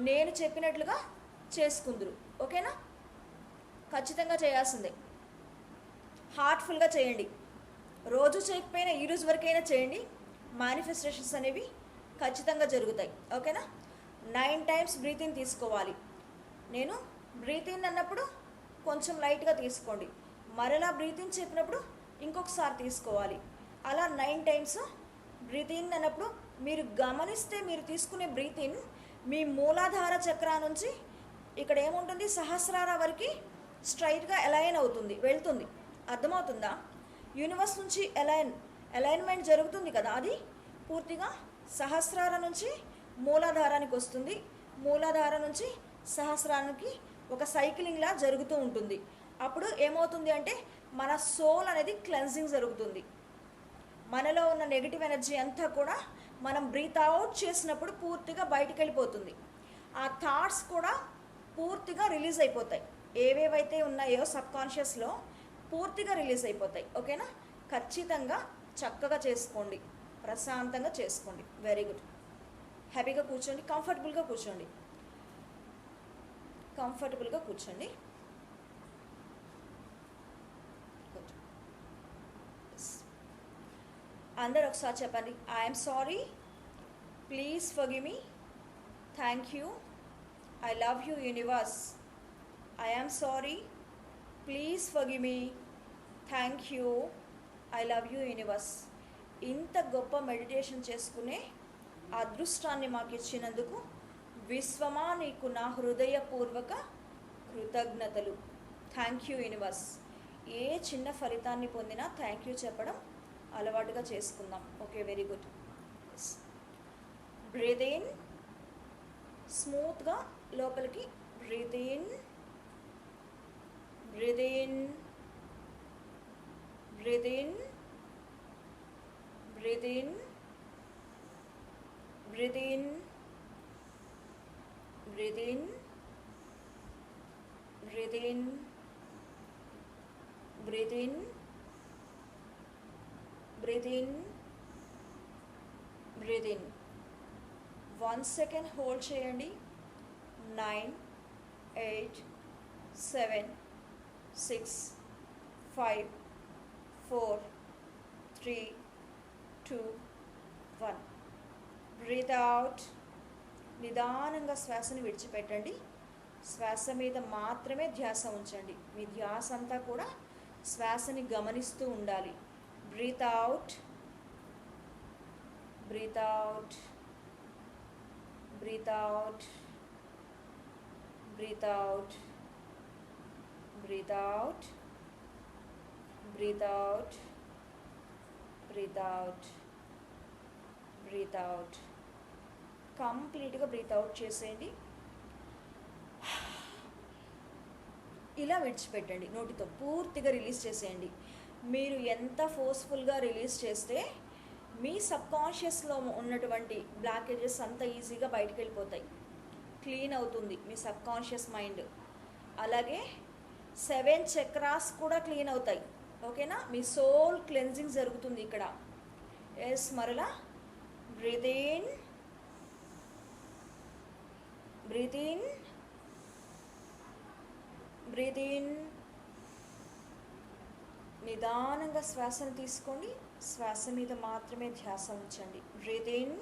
నేను చెప్పినట్లుగా చేసుకుందురు. ఓకేనా? ఖచ్చితంగా చేయాల్సిందే. హార్ట్ఫుల్గా చేయండి. రోజు చేయకపోయినా ఈరోజు వరకైనా చేయండి. మేనిఫెస్టేషన్స్ అనేవి ఖచ్చితంగా జరుగుతాయి. ఓకేనా? 9 టైమ్స్ బ్రీతింగ్ తీసుకోవాలి. నేను బ్రీతింగ్ అన్నప్పుడు కొంచెం లైట్గా తీసుకోండి, మరలా బ్రీతింగ్ చెప్పినప్పుడు ఇంకొకసారి తీసుకోవాలి. అలా 9 టైమ్స్ బ్రీతింగ్ అన్నప్పుడు మీరు గమనిస్తే మీరు తీసుకునే బ్రీతింగ్ మీ మూలాధార చక్ర నుంచి ఇక్కడ ఏముంటుంది సహస్రార వరకు స్ట్రైట్గా అలైన్ అవుతుంది, వెళ్తుంది. అర్థమవుతుందా? యూనివర్స్ నుంచి అలైన్మెంట్ జరుగుతుంది కదా, అది పూర్తిగా సహస్రార నుంచి మూలాధారానికి వస్తుంది, మూలాధార నుంచి సహస్రానికి ఒక సైక్లింగ్లా జరుగుతూ ఉంటుంది. అప్పుడు ఏమవుతుంది అంటే మన సోల్ అనేది క్లెన్జింగ్ జరుగుతుంది. మనలో ఉన్న నెగిటివ్ ఎనర్జీ అంతా కూడా మనం బ్రీత్ అవుట్ చేసినప్పుడు పూర్తిగా బయటికి వెళ్ళిపోతుంది. ఆ థాట్స్ కూడా పూర్తిగా రిలీజ్ అయిపోతాయి. ఏవేవైతే ఉన్నాయో సబ్కాన్షియస్లో పూర్తిగా రిలీజ్ అయిపోతాయి. ఓకేనా? ఖచ్చితంగా చక్కగా చేసుకోండి, ప్రశాంతంగా చేసుకోండి. Very good. హ్యాపీగా కూర్చోండి, కంఫర్టబుల్గా కూర్చోండి. గుడ్. అందరు ఒకసారి చెప్పండి. I'm sorry, please forgive me, thank you, I love you universe. I'm sorry, please forgive me, thank you, I love you universe. ఇంత గొప్ప మెడిటేషన్ చేసుకునే అదృష్టాన్ని మాకు ఇచ్చినందుకు విశ్వమా నీకు నా హృదయపూర్వక కృతజ్ఞతలు. Thank you universe. ఏ చిన్న ఫలితాన్ని పొందినా థ్యాంక్ యూ చెప్పడం అలవాటుగా చేసుకుందాం. Okay, very good. Breathe in, స్మూత్గా లోపలికి breathe in, breath in, breath in, breath in, breath in, breath in, breath in, breath in, breath in, breath in. 1 second hold చేయండి. 9, 8, 7, 6, 5, 4, 3, 2, 1. Breath out. నిదానంగా శ్వాసను విడిచిపెట్టండి. శ్వాస మీద మాత్రమే ధ్యాస ఉంచండి. మీ ధ్యాస అంతా కూడా శ్వాసని గమనిస్తూ ఉండాలి. Breath out, breath out, breath out, breath out, breath out, breath out, breath out, breath out. కంప్లీట్గా బ్రీత్ అవుట్ చేసేయండి. ఇలా విడిచిపెట్టండి. నోటితో పూర్తిగా రిలీజ్ చేసేయండి. మీరు ఎంత ఫోర్స్ఫుల్గా రిలీజ్ చేస్తే మీ సబ్కాన్షియస్లో ఉన్నటువంటి బ్లాకేజెస్ అంత ఈజీగా బయటికి వెళ్ళిపోతాయి. క్లీన్ అవుతుంది మీ సబ్కాన్షియస్ మైండ్. అలాగే 7 చక్రాస్ కూడా క్లీన్ అవుతాయి. ఓకేనా? మీ సోల్ క్లెన్జింగ్ జరుగుతుంది ఇక్కడ. ఎస్, మరలా breath in, breath in, breath in. నిదానంగా శ్వాసను తీసుకోండి. శ్వాస మీద మాత్రమే ధ్యాస ఉంచండి. Breath in,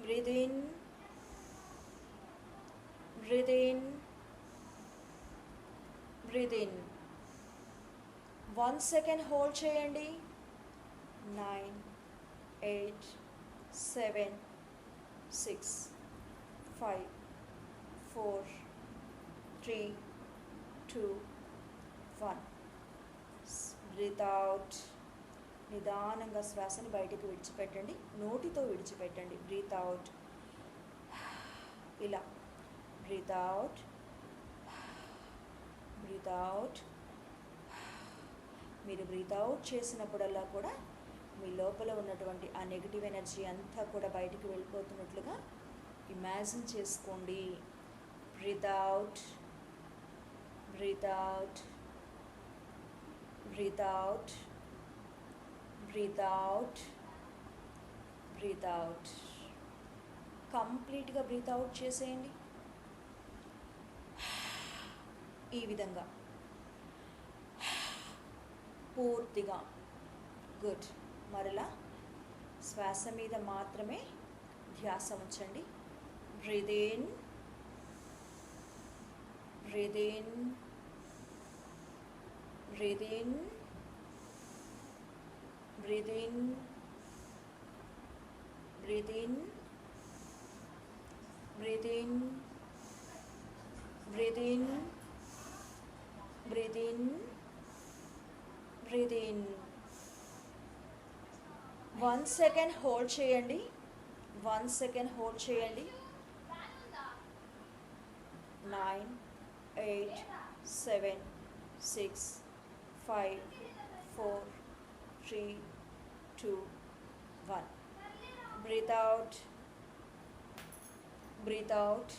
breath in, breath in, breath in. 1 second hold చేయండి. 9, 8, 7, 6, 5, 4, 3, 2, 1. Breath out. నిదానంగా శ్వాసని బయటికి విడిచిపెట్టండి. నోటితో విడిచిపెట్టండి. Breathe out. ఇలా బ్రీత్ అవుట్, బ్రీత్ అవుట్. మీరు బ్రీత్ అవుట్ చేసినప్పుడల్లా కూడా మీ లోపల ఉన్నటువంటి ఆ నెగిటివ్ ఎనర్జీ అంతా కూడా బయటికి వెళ్ళిపోతున్నట్లుగా ఇమాజిన్ చేసుకోండి. Breath out, breath out, breath out, breath out, breath out. కంప్లీట్గా బ్రీత్ అవుట్ చేసేయండి. ఈ విధంగా పూర్తిగా. గుడ్. మరలా శ్వాస మీద మాత్రమే ధ్యాస ఉంచండి. Breath in, breath in, breath in, breath in, breath in, breath in, breath in, breath in, breath in. 1 second hold చేయండి. 1 సెకండ్ హోల్డ్ చేయండి. 9, 8, 7, 6, 5, 4, 3, 2, 1. Breathe out, breathe out,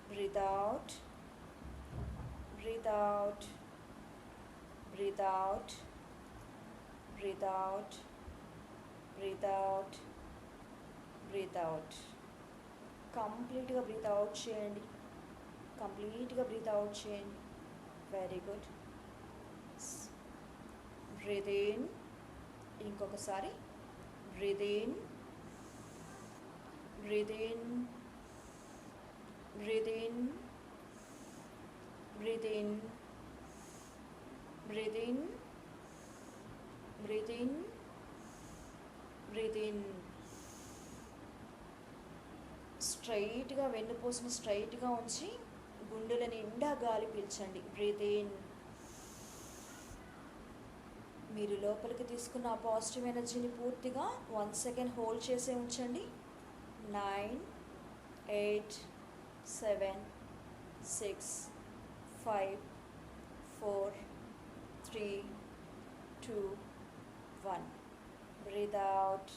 breathe out, breathe out, breathe out, breathe out, breathe out, breathe out. కంప్లీట్గా breath out చేయండి. కంప్లీట్గా breath out చేయండి. Very good. Breathe in. ఇంకొకసారి breath in, breath in, breath in, breath in, breath in, breath in, breath in. స్ట్రైట్గా వెన్నుపూసను స్ట్రైట్గా ఉంచి గుండెల నిండా గాలి పీల్చండి. Breath in. మీరు లోపలికి తీసుకున్న ఆ పాజిటివ్ ఎనర్జీని పూర్తిగా 1 సెకండ్ హోల్డ్ చేసే ఉంచండి. 9, 8, 7, 6, 5, 4, 3, 2, 1. Breathe out,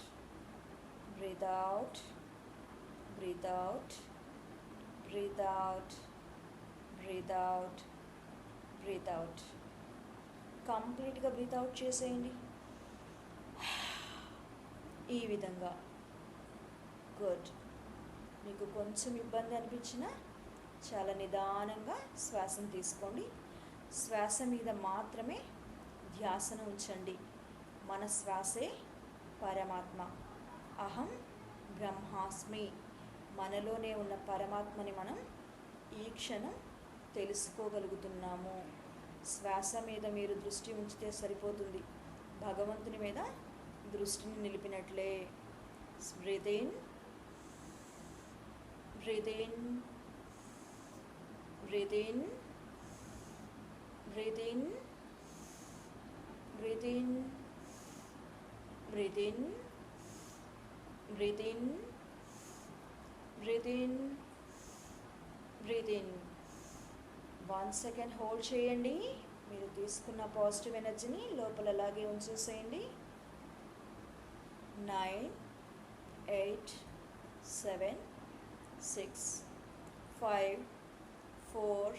breathe out, breathe out, breathe out, breathe out, breathe out. కంప్లీట్గా బ్రీత్ అవుట్ చేసేయండి. ఈ విధంగా. గుడ్. మీకు కొంచెం ఇబ్బంది అనిపించినా చాలా నిదానంగా శ్వాసను తీసుకోండి. శ్వాస మీద మాత్రమే ధ్యాసను ఉంచండి. మన శ్వాసే పరమాత్మ. అహం బ్రహ్మాస్మి. మనలోనే ఉన్న పరమాత్మని మనం ఈ క్షణం తెలుసుకోగలుగుతున్నాము. శ్వాస మీద మీరు దృష్టి ఉంచితే సరిపోతుంది. భగవంతుని మీద దృష్టిని నిలిపినట్లే. Breathe in, breath in, breath in, breath in, breath in, breath in, breath in, breath in, breath in. 1 second hold చేయండి. మీరు తీసుకున్న పాజిటివ్ ఎనర్జీని లోపల అలాగే ఉంచేసేయండి. 9, 8, 7, 6, 5, 4,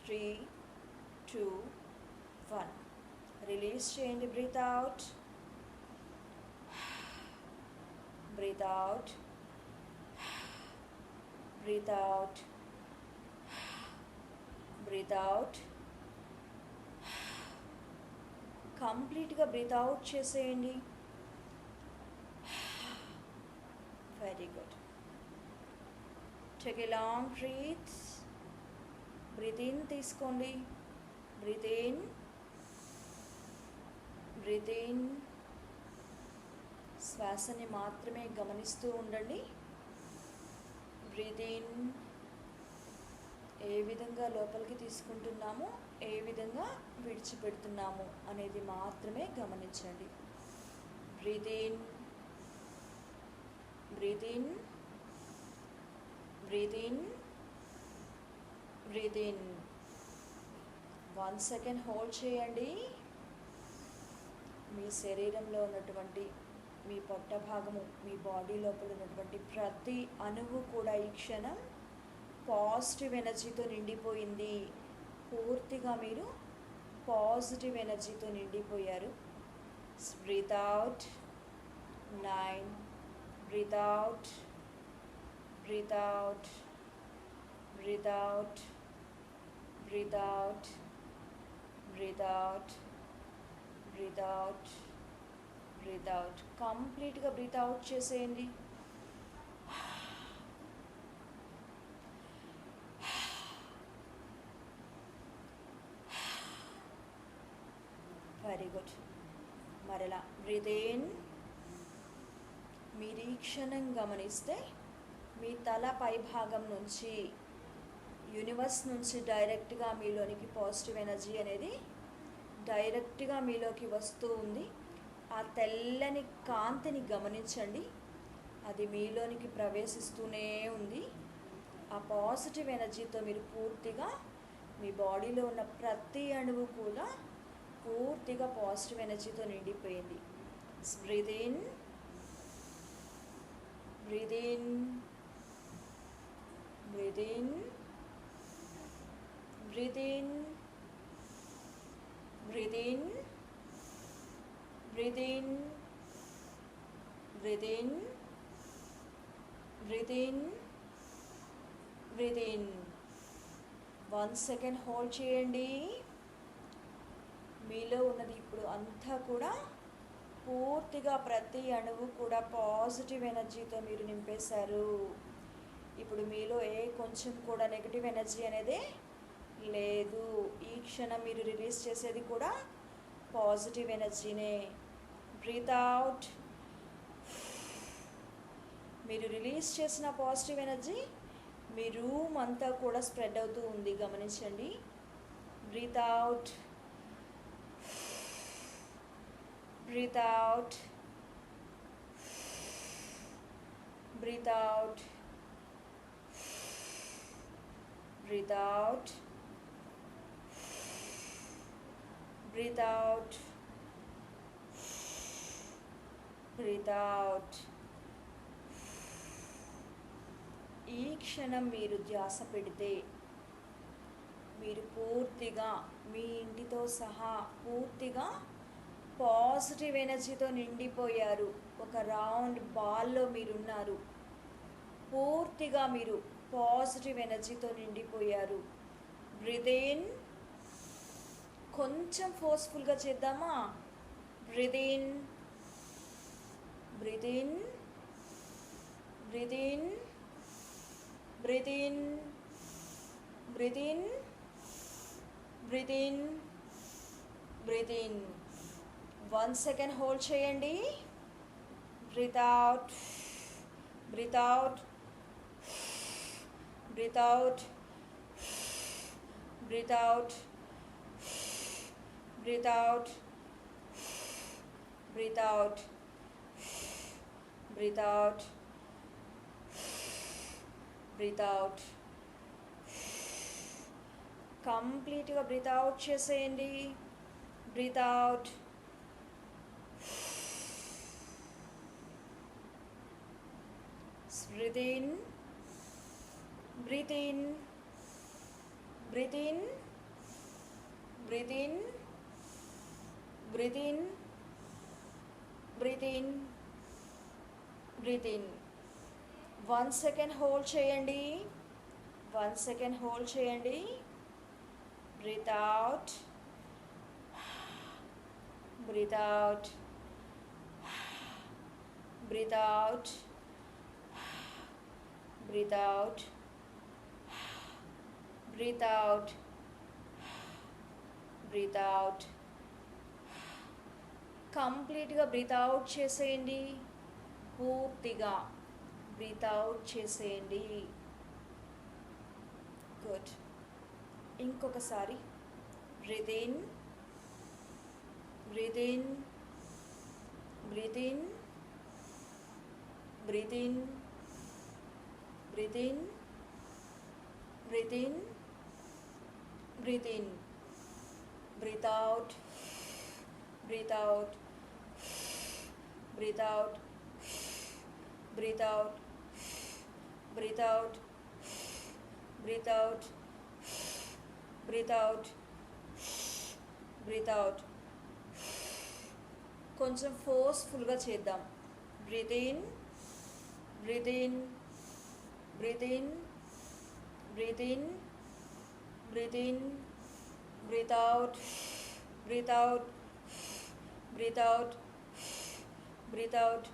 3, 2, 1. రిలీజ్ చేయండి. Breath out, breath out, breath out, breath out. కంప్లీట్గా బ్రీత్ అవుట్ చేసేయండి. Very good. Take a long breath. Breathe in తీసుకోండి. Breathe in, breath in. శ్వాసని మాత్రమే గమనిస్తూ ఉండండి. Breath in. ఏ విధంగా లోపలికి తీసుకుంటున్నామో ఏ విధంగా విడిచిపెడుతున్నాము అనేది మాత్రమే గమనించండి. Breath in, breath in, breath in, breath in. 1 second hold చేయండి. మీ శరీరంలో ఉన్నటువంటి మీ పొట్ట భాగము, మీ బాడీ లోపల ఉన్నటువంటి ప్రతి అణువు కూడా ఈ క్షణం పాజిటివ్ ఎనర్జీతో నిండిపోయింది. పూర్తిగా మీరు పాజిటివ్ ఎనర్జీతో నిండిపోయారు. Breathe out. 9, breathe out, breath out, breath out, breath out, breath out, breath out, breath out. కంప్లీట్గా బ్రీత్ అవుట్ చేసేయండి. Very good. మరలా బ్రీత్ ఇన్. మీరు ఈ క్షణం గమనిస్తే మీ తల పై భాగం నుంచి యూనివర్స్ నుంచి డైరెక్ట్గా మీలోనికి పాజిటివ్ ఎనర్జీ అనేది డైరెక్ట్గా మీలోకి వస్తూ ఉంది. ఆ తెల్లని కాంతిని గమనించండి. అది మీలోనికి ప్రవేశిస్తూనే ఉంది. ఆ పాజిటివ్ ఎనర్జీతో మీరు పూర్తిగా మీ బాడీలో ఉన్న ప్రతి అణువు కూడా పూర్తిగా పాజిటివ్ ఎనర్జీతో నిండిపోయింది. Breath in, breath in, breath in, breath in, breath in, breath in, breath in, breath in, breath in. 1 second hold చేయండి. మీలో ఉన్నది ఇప్పుడు అంతా కూడా పూర్తిగా ప్రతి అణువు కూడా పాజిటివ్ ఎనర్జీతో మీరు నింపేశారు. ఇప్పుడు మీలో ఏ కొంచెం కూడా నెగిటివ్ ఎనర్జీ అనేది లేదు. ఈ క్షణం మీరు రిలీజ్ చేసేది కూడా పాజిటివ్ ఎనర్జీనే. Breathe out. మీరు రిలీజ్ చేసిన పాజిటివ్ ఎనర్జీ మీ రూమ్ అంతా కూడా స్ప్రెడ్ అవుతూ ఉంది. గమనించండి. Breathe out, breathe out, breathe out, breathe out, breathe out, breathe out. ఈ క్షణం మీరు ధ్యాస పెడితే మీరు పూర్తిగా మీ ఇంటితో సహా పూర్తిగా పాజిటివ్ ఎనర్జీతో నిండిపోయారు. ఒక రౌండ్ బాల్లో మీరున్నారు. పూర్తిగా మీరు పాజిటివ్ ఎనర్జీతో నిండిపోయారు. Breathe in. కొంచెం ఫోర్స్ఫుల్గా చేద్దామా? Breathe in, breath in, breath in, breath in, breath in, breath in, breath in. 1 second hold చేయండి. Breath out, breath out, breath out, breath out, breath out, breath out, breath out, breath out. కంప్లీట్గా breath out చేసేయండి. Breathe out, breath in, breath in, breath in, breath in, breath in, breath in, breath in. 1 second hold చేయండి. 1 second hold చేయండి. Breath out, breath out, breath out, breath out, breath out, breath out. కంప్లీట్గా breath out చేసేయండి. పూర్తిగా breath out చేసేయండి. Good. ఇంకొకసారి breath in, breath in, breath in, breath in, breath in, breath in, breath in. Breath out, breath out, breath out, breath out, breath out, breath out, breath out, breath out. కొంచెం ఫోర్స్ఫుల్గా చేద్దాం. Breath in, breath in, breath in, breath in, breath in, breath out, breath out, breath out, breath out.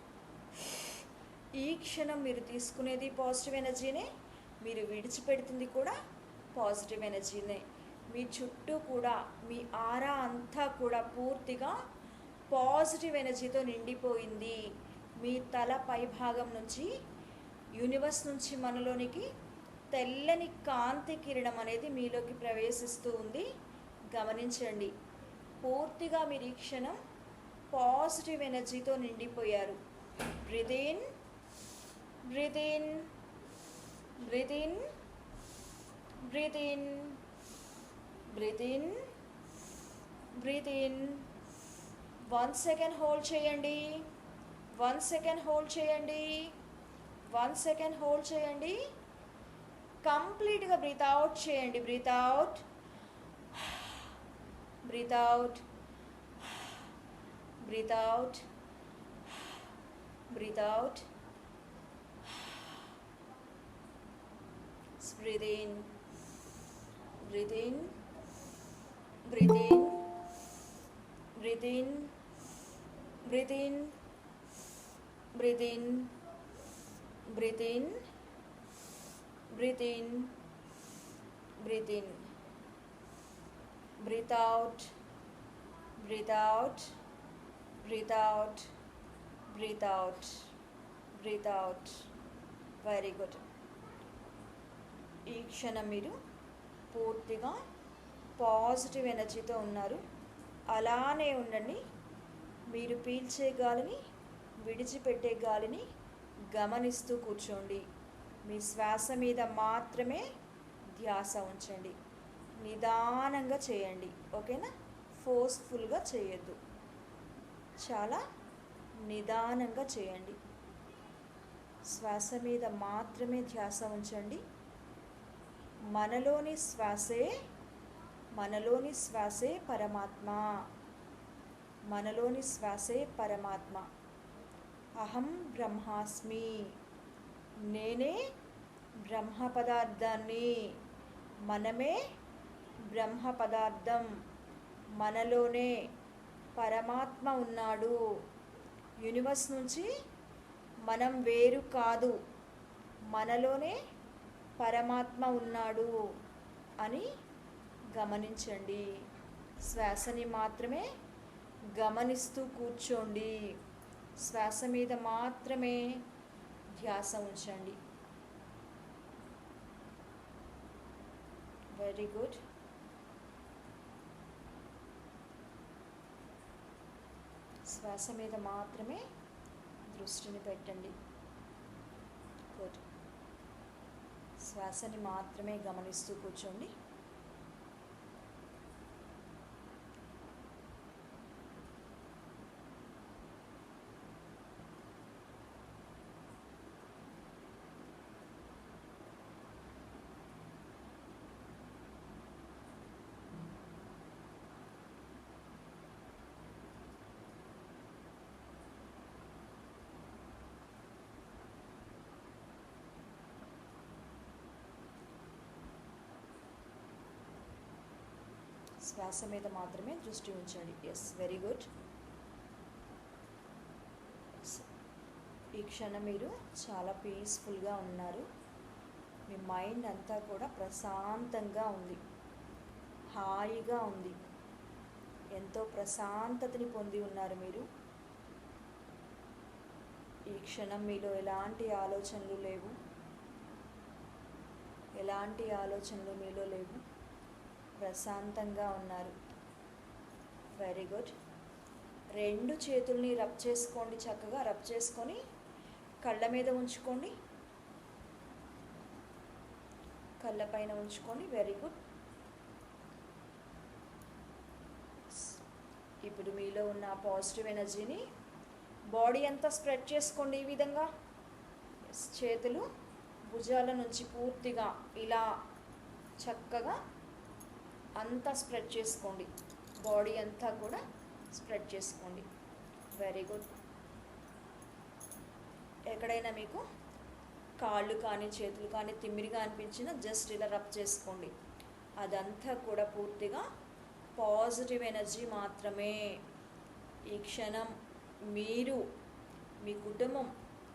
ఈ క్షణం మీరు తీసుకునేది positive ఎనర్జీనే, మీరు విడిచిపెడుతుంది కూడా positive ఎనర్జీనే. మీ చుట్టూ కూడా మీ ఆరా అంతా కూడా పూర్తిగా పాజిటివ్ ఎనర్జీతో నిండిపోయింది. మీ తల పై భాగం నుంచి యూనివర్స్ నుంచి మనలోనికి తెల్లని కాంతి కిరణం అనేది మీలోకి ప్రవేశిస్తూ ఉంది. గమనించండి. పూర్తిగా మీరు ఈ క్షణం పాజిటివ్ ఎనర్జీతో నిండిపోయారు. Breathe in, breath in, breath in, breath in, breath in, breath in. 1 second hold చేయండి. 1 సెకండ్ హోల్డ్ చేయండి. 1 సెకండ్ హోల్డ్ చేయండి. కంప్లీట్గా బ్రీత్ అవుట్ చేయండి. Breath out, breath out, breath out, breath out. Breath in, breath in, breath in, breath in, breath in, breath in, breath in, breath in, breath in. Breath out, breath out, breath out, breath out, breath out. Very good. ఈ క్షణం మీరు పూర్తిగా positive ఎనర్జీతో ఉన్నారు. అలానే ఉండండి. మీరు పీల్చే గాలిని, విడిచిపెట్టే గాలిని గమనిస్తూ కూర్చోండి. మీ శ్వాస మీద మాత్రమే ధ్యాస ఉంచండి. నిదానంగా చేయండి. ఓకేనా? ఫోర్స్ఫుల్గా చేయొద్దు. చాలా నిదానంగా చేయండి. శ్వాస మీద మాత్రమే ధ్యాస ఉంచండి. మనలోని శ్వాసే పరమాత్మ. మనలోని శ్వాసే పరమాత్మ. అహం బ్రహ్మాస్మి. నేనే బ్రహ్మ పదార్థాన్ని. మనమే బ్రహ్మ పదార్థం. మనలోనే పరమాత్మ ఉన్నాడు. యూనివర్స్ నుంచి మనం వేరు కాదు. మనలోనే పరమాత్మ ఉన్నాడు అని గమనించండి. శ్వాసని మాత్రమే గమనిస్తూ కూర్చోండి. శ్వాస మీద మాత్రమే ధ్యాస ఉంచండి. Very good. శ్వాస మీద మాత్రమే దృష్టిని పెట్టండి. గుడ్. శ్వాసని మాత్రమే గమనిస్తూ కూర్చోండి. శ్వాస మీద మాత్రమే దృష్టి ఉంచండి. Yes, very good. ఈ క్షణం మీరు చాలా పీస్ఫుల్గా ఉన్నారు. మీ మైండ్ అంతా కూడా ప్రశాంతంగా ఉంది, హాయిగా ఉంది, ఎంతో ప్రశాంతతని పొంది ఉన్నారు మీరు. ఈ క్షణం మీలో ఎలాంటి ఆలోచనలు లేవు, ఎలాంటి ఆలోచనలు మీలో లేవు, ప్రశాంతంగా ఉన్నారు. Very good. రెండు చేతుల్ని రబ్ చేసుకోండి, చక్కగా రబ్ చేసుకొని కళ్ళ మీద ఉంచుకోండి, కళ్ళ పైన ఉంచుకోండి. Very good. ఇప్పుడు మీలో ఉన్న పాజిటివ్ ఎనర్జీని బాడీ అంతా స్ప్రెడ్ చేసుకోండి. ఈ విధంగా చేతులు భుజాల నుంచి పూర్తిగా ఇలా చక్కగా అంతా స్ప్రెడ్ చేసుకోండి, బాడీ అంతా కూడా స్ప్రెడ్ చేసుకోండి. Very good. ఎక్కడైనా మీకు కాళ్ళు కానీ చేతులు కానీ తిమ్మిరిగా అనిపించినా జస్ట్ ఇలా రబ్ చేసుకోండి. అదంతా కూడా పూర్తిగా పాజిటివ్ ఎనర్జీ మాత్రమే. ఈ క్షణం మీరు, మీ కుటుంబం,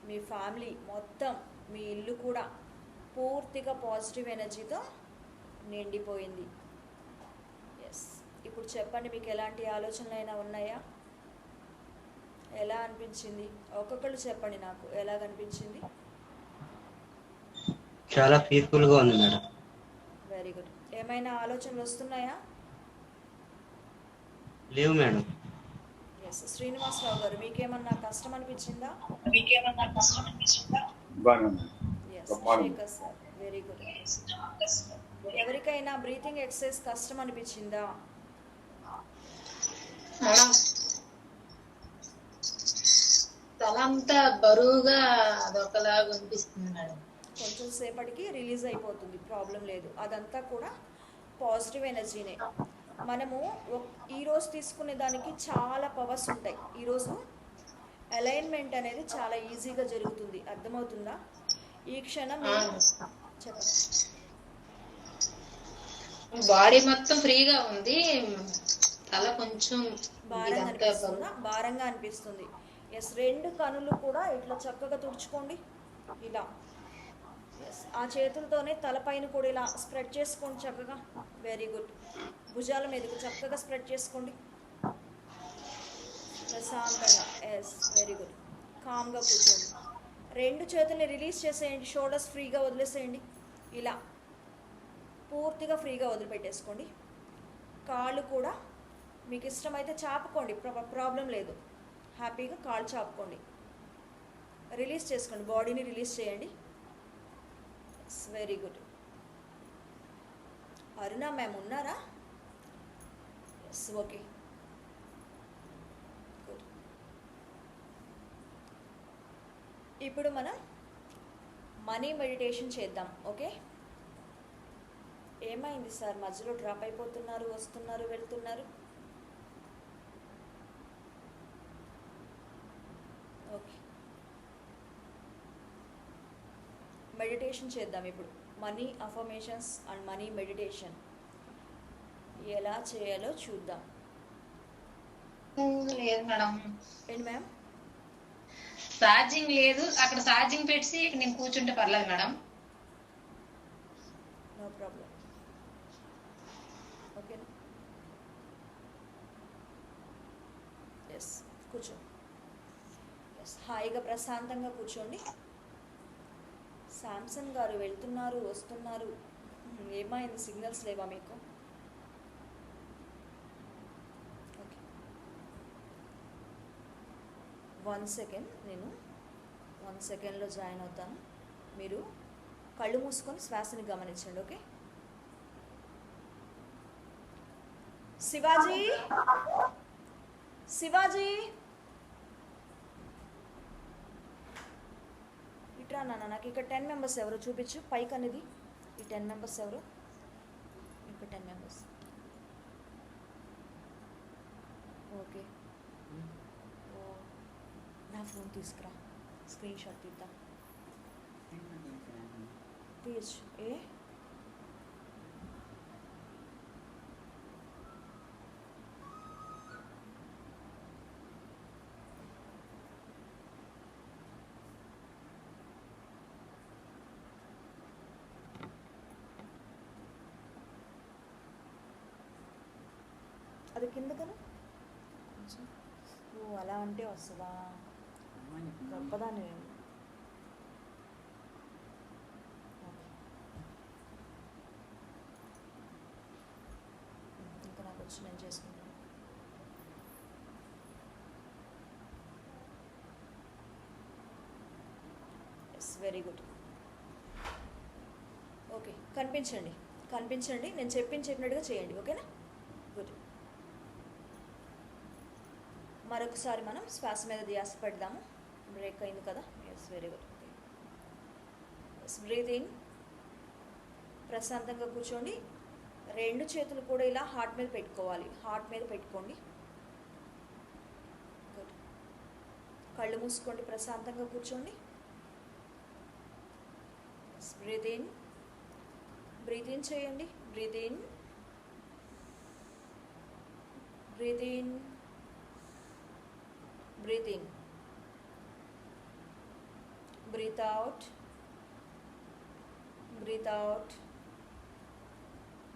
మీ ఫ్యామిలీ మొత్తం, మీ ఇల్లు కూడా పూర్తిగా పాజిటివ్ ఎనర్జీతో నిండిపోయింది. ఎస్. ఇప్పుడు చెప్పండి, మీకు ఎలాంటి ఆలోచనలు అయినా ఉన్నాయా? ఎలా అనిపించింది? ఒక్కొక్కళ్ళు చెప్పండి, నాకు ఎలా అనిపించింది? చాలా పీస్ఫుల్గా ఉంది మేడం. Very good. ఏమైనా ఆలోచనలు వస్తున్నాయా? లేవు మేడం. ఎస్. శ్రీనివాసరావు గారు, మీకేమన్నా కష్టం అనిపించిందా? Yes. Shekhar sir, very good. ఎవరికైనా బ్రీతింగ్ ఎక్సర్సైజ్ కష్టం అనిపించిందా? తల అంతా బరువుగా అదొకలాగా అనిపిస్తుంది మేడం. కొంచెం సేపటికి రిలీజ్ అయిపోతుంది, ప్రాబ్లం లేదు. అదంతా కూడా పాజిటివ్ ఎనర్జీనే. మనము ఈరోజు తీసుకునే దానికి చాలా పవర్స్ ఉంటాయి. ఈరోజు అలైన్మెంట్ అనేది చాలా ఈజీగా జరుగుతుంది, అర్థమవుతుందా? ఈ క్షణం చెప్పండి. బాడీ మొత్తం ఫ్రీగా ఉంది, తల కొంచెం భారంగా అనిపిస్తుంది. ఎస్. రెండు కనులు కూడా ఇట్లా చక్కగా తుడుచుకోండి, ఇలా. ఎస్. ఆ చేతులతోనే తలపైన కూడా ఇలా స్ప్రెడ్ చేసుకోండి చక్కగా. Very good. భుజాల మీదకి చక్కగా స్ప్రెడ్ చేసుకోండి ప్రశాంతంగా. Yes, very good. కామ్గా కూర్చోండి. రెండు చేతుల్ని రిలీజ్ చేసేయండి, షోల్డర్స్ ఫ్రీగా వదిలేసేయండి, ఇలా పూర్తిగా ఫ్రీగా వదిలిపెట్టేసుకోండి. కాళ్ళు కూడా మీకు ఇష్టమైతే చాపుకోండి, ప్రాబ్లం లేదు. హ్యాపీగా కాళ్ళు చాపుకోండి, రిలీజ్ చేసుకోండి, బాడీని రిలీజ్ చేయండి. Very good. అరుణ మ్యామ్ ఉన్నారా? Yes, okay, good. ఇప్పుడు మనం మనీ మెడిటేషన్ చేద్దాం. ఓకే. ఏమైంది సార్, మధ్యలో డ్రాప్ అయిపోతున్నారు, వస్తున్నారు, వెళ్తున్నారు? ఓకే, మెడిటేషన్ చేద్దాం ఇప్పుడు. Money affirmations and money meditation ఎలా చేయాలో చూద్దాం. లేదు మేడం. ఏంటి మ్యామ్? ఛార్జింగ్ లేదు, అక్కడ ఛార్జింగ్ పెట్టి ఇక్కడ నేను కూర్చుంటే పర్లేదు మేడం. No problem. ఓకేనా? ఎస్, కూర్చో. ఎస్, హాయిగా ప్రశాంతంగా కూర్చోండి. శాంసంగ్ గారు వెళ్తున్నారు, వస్తున్నారు. ఏమైంది, సిగ్నల్స్ లేవా మీకు? ఓకే, 1 సెకండ్, నేను 1 సెకండ్లో జాయిన్ అవుతాను. మీరు కళ్ళు మూసుకొని శ్వాసని గమనించండి. ఓకే శివాజీ, శివాజీ ఇట్రా నాన్న. నాకు ఇక్కడ 10 మెంబర్స్ ఎవరో చూపించు పైకి అనేది. ఈ 10 మెంబర్స్ ఎవరు? ఇక్కడ 10 మెంబర్స్. ఓకే ఓ నా ఫోన్ తీసుకురా, స్క్రీన్ షాట్ తీద్దాం. తీయచ్చు. అది కిందకను కొంచెం. ఓ అలా అంటే వస్తుందా? గొప్పదాన్ని నేను. ఇంకా నాకు వచ్చి నేను చేసుకుంటాను. Yes, very good. ఓకే, కనిపించండి కనిపించండి. నేను చెప్పినట్టుగా చేయండి. ఓకేనా? గుడ్. మరొకసారి మనం శ్వాస మీద ధ్యాస పెడదాము. బ్రేక్ అయింది కదా. Yes, very good. Yes, breath in. ప్రశాంతంగా కూర్చోండి. 2 చేతులు కూడా ఇలా హార్ట్ మీద పెట్టుకోవాలి. హార్ట్ మీద పెట్టుకోండి. గుడ్. కళ్ళు మూసుకోండి. ప్రశాంతంగా కూర్చోండి. Yes, breath in. Breath in చేయండి. Breathe in, breath in, breathe in, breathe out, breathe out,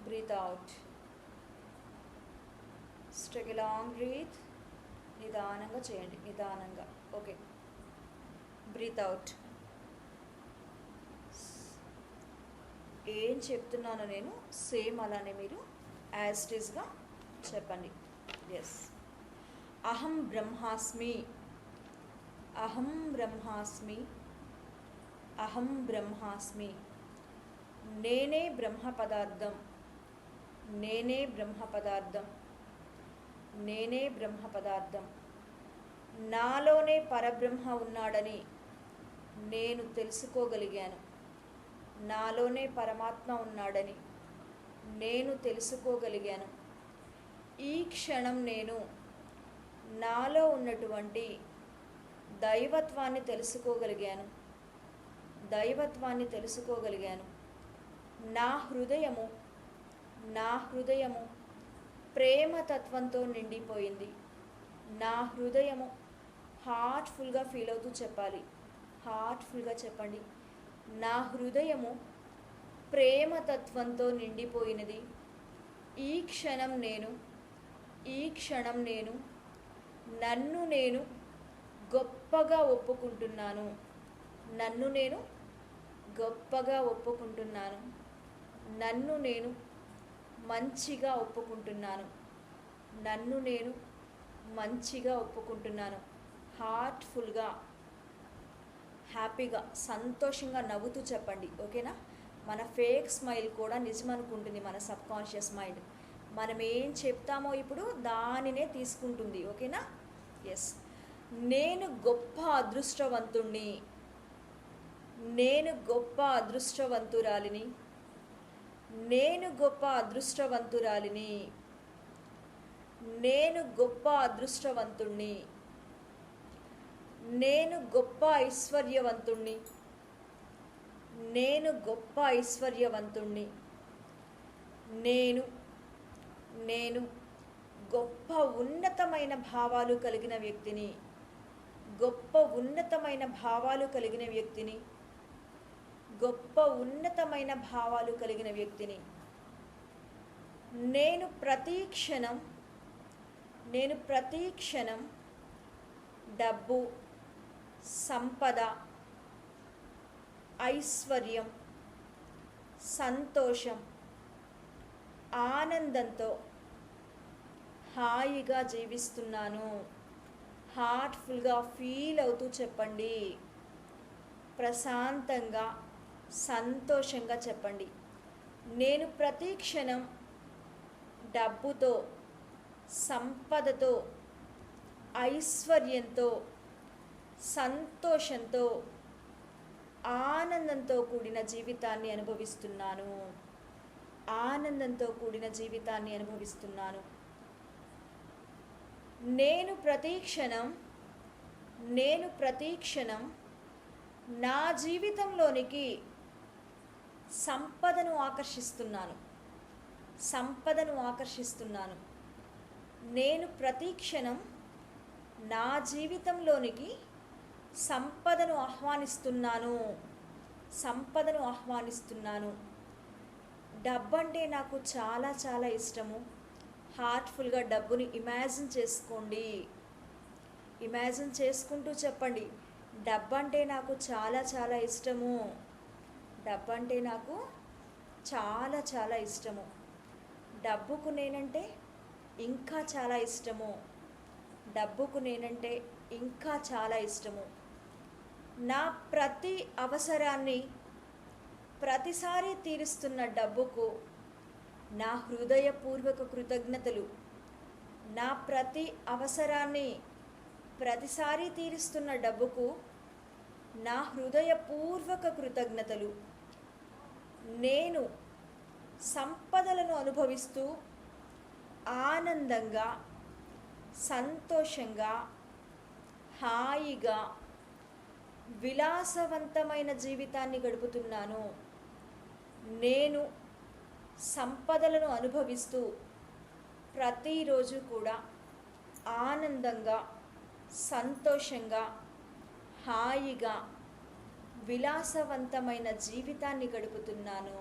breathe out. Take a long breath. నిదానంగా చేయండి, నిదానంగా. Okay, breath out. ఏం చెప్తున్నానో నేను సేమ్ అలానే మీరు యాజ్ ఇట్ ఈస్గా చెప్పండి. ఎస్, అహం బ్రహ్మాస్మి, అహం బ్రహ్మాస్మి, అహం బ్రహ్మాస్మి. నేనే బ్రహ్మ పదార్థం, నేనే బ్రహ్మ పదార్థం, నేనే బ్రహ్మ పదార్థం. నాలోనే పరబ్రహ్మ ఉన్నాడని నేను తెలుసుకోగలిగాను. నాలోనే పరమాత్మ ఉన్నాడని నేను తెలుసుకోగలిగాను. ఈ క్షణం నేను నాలో ఉన్నటువంటి దైవత్వాన్ని తెలుసుకోగలిగాను, దైవత్వాన్ని తెలుసుకోగలిగాను. నా హృదయము, నా హృదయము ప్రేమతత్వంతో నిండిపోయింది. నా హృదయము హార్ట్ఫుల్గా ఫీల్ అవుతూ చెప్పాలి. హార్ట్ఫుల్గా చెప్పండి. నా హృదయము ప్రేమతత్వంతో నిండిపోయినది. ఈ క్షణం నేను, ఈ క్షణం నేను నన్ను నేను గొప్పగా ఒప్పుకుంటున్నాను. నన్ను నేను గొప్పగా ఒప్పుకుంటున్నాను. నన్ను నేను మంచిగా ఒప్పుకుంటున్నాను. నన్ను నేను మంచిగా ఒప్పుకుంటున్నాను. హార్ట్ఫుల్గా, హ్యాపీగా, సంతోషంగా నవ్వుతూ చెప్పండి. ఓకేనా? మన ఫేక్ స్మైల్ కూడా నిజం అనుకుంటుంది మన సబ్కాన్షియస్ మైండ్. మనం ఏం చెప్తామో ఇప్పుడు దానినే తీసుకుంటుంది. ఓకేనా? ఎస్, నేను గొప్ప అదృష్టవంతుణ్ణి, నేను గొప్ప అదృష్టవంతురాలిని, నేను గొప్ప అదృష్టవంతురాలిని, నేను గొప్ప అదృష్టవంతుణ్ణి, నేను గొప్ప ఐశ్వర్యవంతుణ్ణి, నేను గొప్ప ఐశ్వర్యవంతుణ్ణి, నేను నేను గొప్ప ఉన్నతమైన భావాలు కలిగిన వ్యక్తిని, గొప్ప ఉన్నతమైన భావాలు కలిగిన వ్యక్తిని, గొప్ప ఉన్నతమైన భావాలు కలిగిన వ్యక్తిని. నేను ప్రతి క్షణం డబ్బు, సంపద, ఐశ్వర్యం, సంతోషం, ఆనందంతో హాయిగా జీవిస్తున్నాను. హార్ట్ఫుల్గా ఫీల్ అవుతూ చెప్పండి. ప్రశాంతంగా సంతోషంగా చెప్పండి. నేను ప్రతి క్షణం డబ్బుతో, సంపదతో, ఐశ్వర్యంతో, సంతోషంతో, ఆనందంతో కూడిన జీవితాన్ని అనుభవిస్తున్నాను. ఆనందంతో కూడిన జీవితాన్ని అనుభవిస్తున్నాను. నేను ప్రతి క్షణం నా జీవితంలోనికి సంపదను ఆకర్షిస్తున్నాను. నేను ప్రతి క్షణం నా జీవితంలోనికి సంపదను ఆహ్వానిస్తున్నాను. డబ్బు అంటే నాకు చాలా చాలా ఇష్టము. హార్ట్ఫుల్గా డబ్బుని ఇమాజిన్ చేసుకోండి. ఇమాజిన్ చేసుకుంటూ చెప్పండి, డబ్బు అంటే నాకు చాలా చాలా ఇష్టము. డబ్బు అంటే నాకు చాలా చాలా ఇష్టము. డబ్బుకు నేనంటే ఇంకా చాలా ఇష్టము. డబ్బుకు నేనంటే ఇంకా చాలా ఇష్టము. నా ప్రతి అవసరాన్ని ప్రతిసారి తీరుస్తున్న డబ్బుకు నా హృదయపూర్వక కృతజ్ఞతలు. నా ప్రతి అవసరాన్ని ప్రతిసారి తీరుస్తున్న డబ్బుకు నా హృదయపూర్వక కృతజ్ఞతలు. నేను సంపదలను అనుభవిస్తూ ఆనందంగా, సంతోషంగా, హాయిగా, విలాసవంతమైన జీవితాన్ని గడుపుతున్నాను. నేను సంపదలను అనుభవిస్తూ ప్రతిరోజు కూడా ఆనందంగా, సంతోషంగా, హాయిగా, విలాసవంతమైన జీవితాన్ని గడుపుతున్నాను.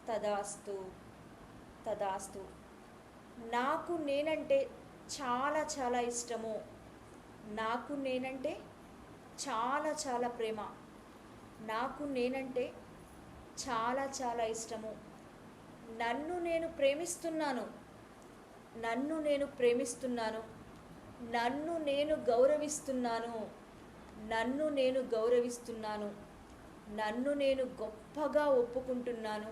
తదాస్తు, తదాస్తు. నాకు నేనంటే చాలా చాలా ఇష్టము. నాకు నేనంటే చాలా చాలా ప్రేమ. నాకు నేనంటే చాలా చాలా ఇష్టము. నన్ను నేను ప్రేమిస్తున్నాను. నన్ను నేను గౌరవిస్తున్నాను. నన్ను నేను గొప్పగా ఒప్పుకుంటున్నాను.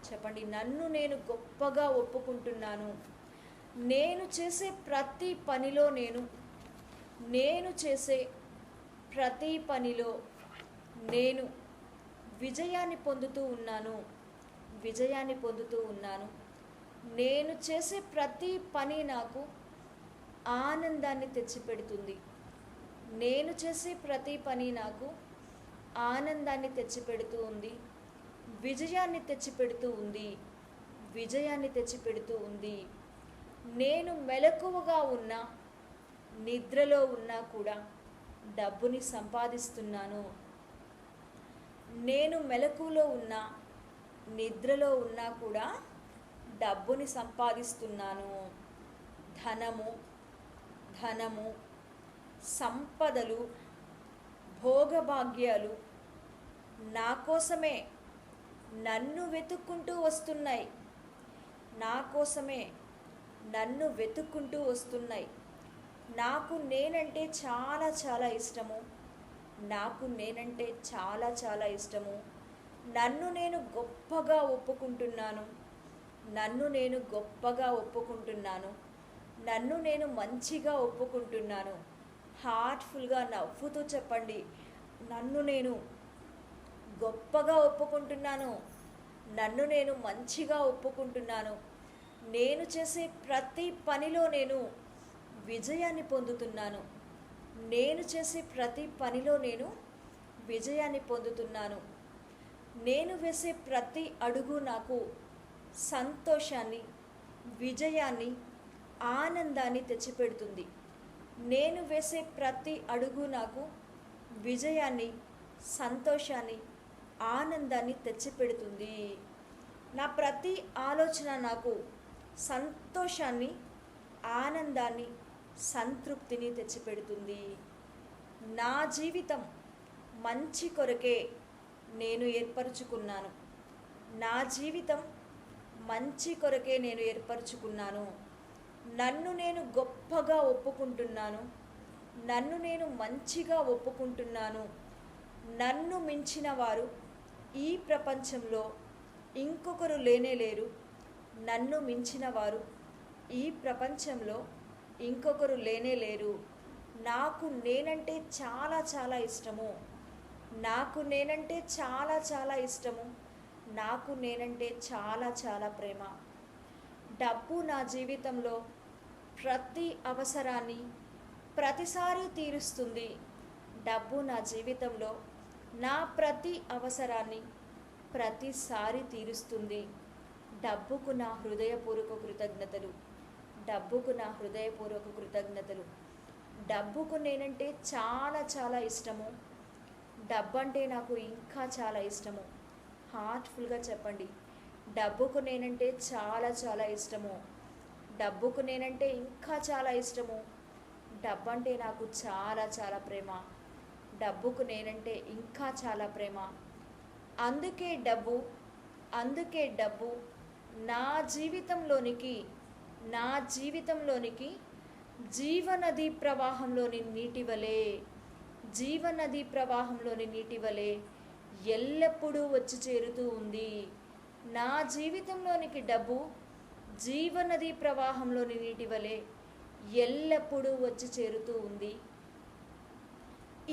చెప్పండి, నన్ను నేను గొప్పగా ఒప్పుకుంటున్నాను. నేను చేసే ప్రతి పనిలో నేను విజయాన్ని పొందుతూ ఉన్నాను. నేను చేసే ప్రతి పని నాకు ఆనందాన్ని తెచ్చిపెడుతుంది. విజయాన్ని తెచ్చిపెడుతూ ఉంది. నేను మెలకువగా ఉన్నా, నిద్రలో ఉన్నా కూడా డబ్బుని సంపాదిస్తున్నాను. నేను మెలకువలో ఉన్నా, నిద్రలో ఉన్నా కూడా డబ్బుని సంపాదిస్తున్నాను. ధనము, సంపదలు, భోగభాగ్యాలు నా కోసమే నన్ను వెతుక్కుంటూ వస్తున్నాయి. నాకు నేనంటే చాలా చాలా ఇష్టము. నన్ను నేను గొప్పగా ఒప్పుకుంటున్నాను. నన్ను నేను మంచిగా ఒప్పుకుంటున్నాను. హార్ట్ఫుల్గా నవ్వుతూ చెప్పండి, నన్ను నేను గొప్పగా ఒప్పుకుంటున్నాను. నన్ను నేను మంచిగా ఒప్పుకుంటున్నాను. నేను చేసే ప్రతి పనిలో నేను విజయాన్ని పొందుతున్నాను. నేను వేసే ప్రతి అడుగు నాకు సంతోషాన్ని, విజయాన్ని, ఆనందాన్ని తెచ్చిపెడుతుంది. నేను వేసే ప్రతి అడుగు నాకు విజయాన్ని, సంతోషాన్ని, ఆనందాన్ని తెచ్చిపెడుతుంది. నా ప్రతి ఆలోచన నాకు సంతోషాన్ని, ఆనందాన్ని, సంతృప్తిని తెచ్చిపెడుతుంది. నా జీవితం మంచి కొరకే నేను ఏర్పరచుకున్నాను. నన్ను నేను గొప్పగా ఒప్పుకుంటున్నాను. నన్ను నేను మంచిగా ఒప్పుకుంటున్నాను. నన్ను మించిన వారు ఈ ప్రపంచంలో ఇంకొకరు లేనే లేరు. నన్ను మించిన వారు ఈ ప్రపంచంలో ఇంకొకరు లేనే లేరు. నాకు నేనంటే చాలా చాలా ఇష్టము. నాకు నేనంటే చాలా చాలా ఇష్టము. నాకు నేనంటే చాలా చాలా ప్రేమ. డబ్బు నా జీవితంలో ప్రతి అవసరాన్ని ప్రతిసారి తీరుస్తుంది. డబ్బు నా జీవితంలో నా ప్రతి అవసరాన్ని ప్రతిసారి తీరుస్తుంది. డబ్బుకు నా హృదయపూర్వక కృతజ్ఞతలు. డబ్బుకు నా హృదయపూర్వక కృతజ్ఞతలు. డబ్బుకు నేనంటే చాలా చాలా ఇష్టము. డబ్బు అంటే నాకు ఇంకా చాలా ఇష్టము. హార్ట్ఫుల్గా చెప్పండి. డబ్బుకు నేనంటే చాలా చాలా ఇష్టము. డబ్బుకు నేనంటే ఇంకా చాలా ఇష్టము. డబ్బు అంటే నాకు చాలా చాలా ప్రేమ. డబ్బుకు నేనంటే ఇంకా చాలా ప్రేమ. అందుకే డబ్బు నా జీవితంలోనికి జీవనది ప్రవాహంలోని నీటి వలె ఎల్లప్పుడూ వచ్చి చేరుతూ ఉంది. నా జీవితంలోనికి డబ్బు జీవనది ప్రవాహంలోని నీటి వలె ఎల్లప్పుడూ వచ్చి చేరుతూ ఉంది.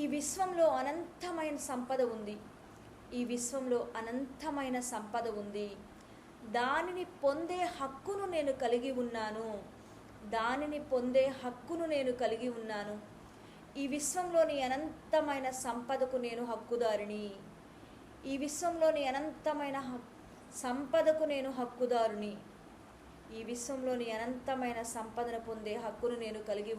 ఈ విశ్వంలో అనంతమైన సంపద ఉంది. దానిని పొందే హక్కును నేను కలిగి ఉన్నాను. ఈ విశ్వంలోని అనంతమైన సంపదకు నేను హక్కుదారిని. ఈ విశ్వంలోని అనంతమైన సంపదను పొందే హక్కును నేను కలిగి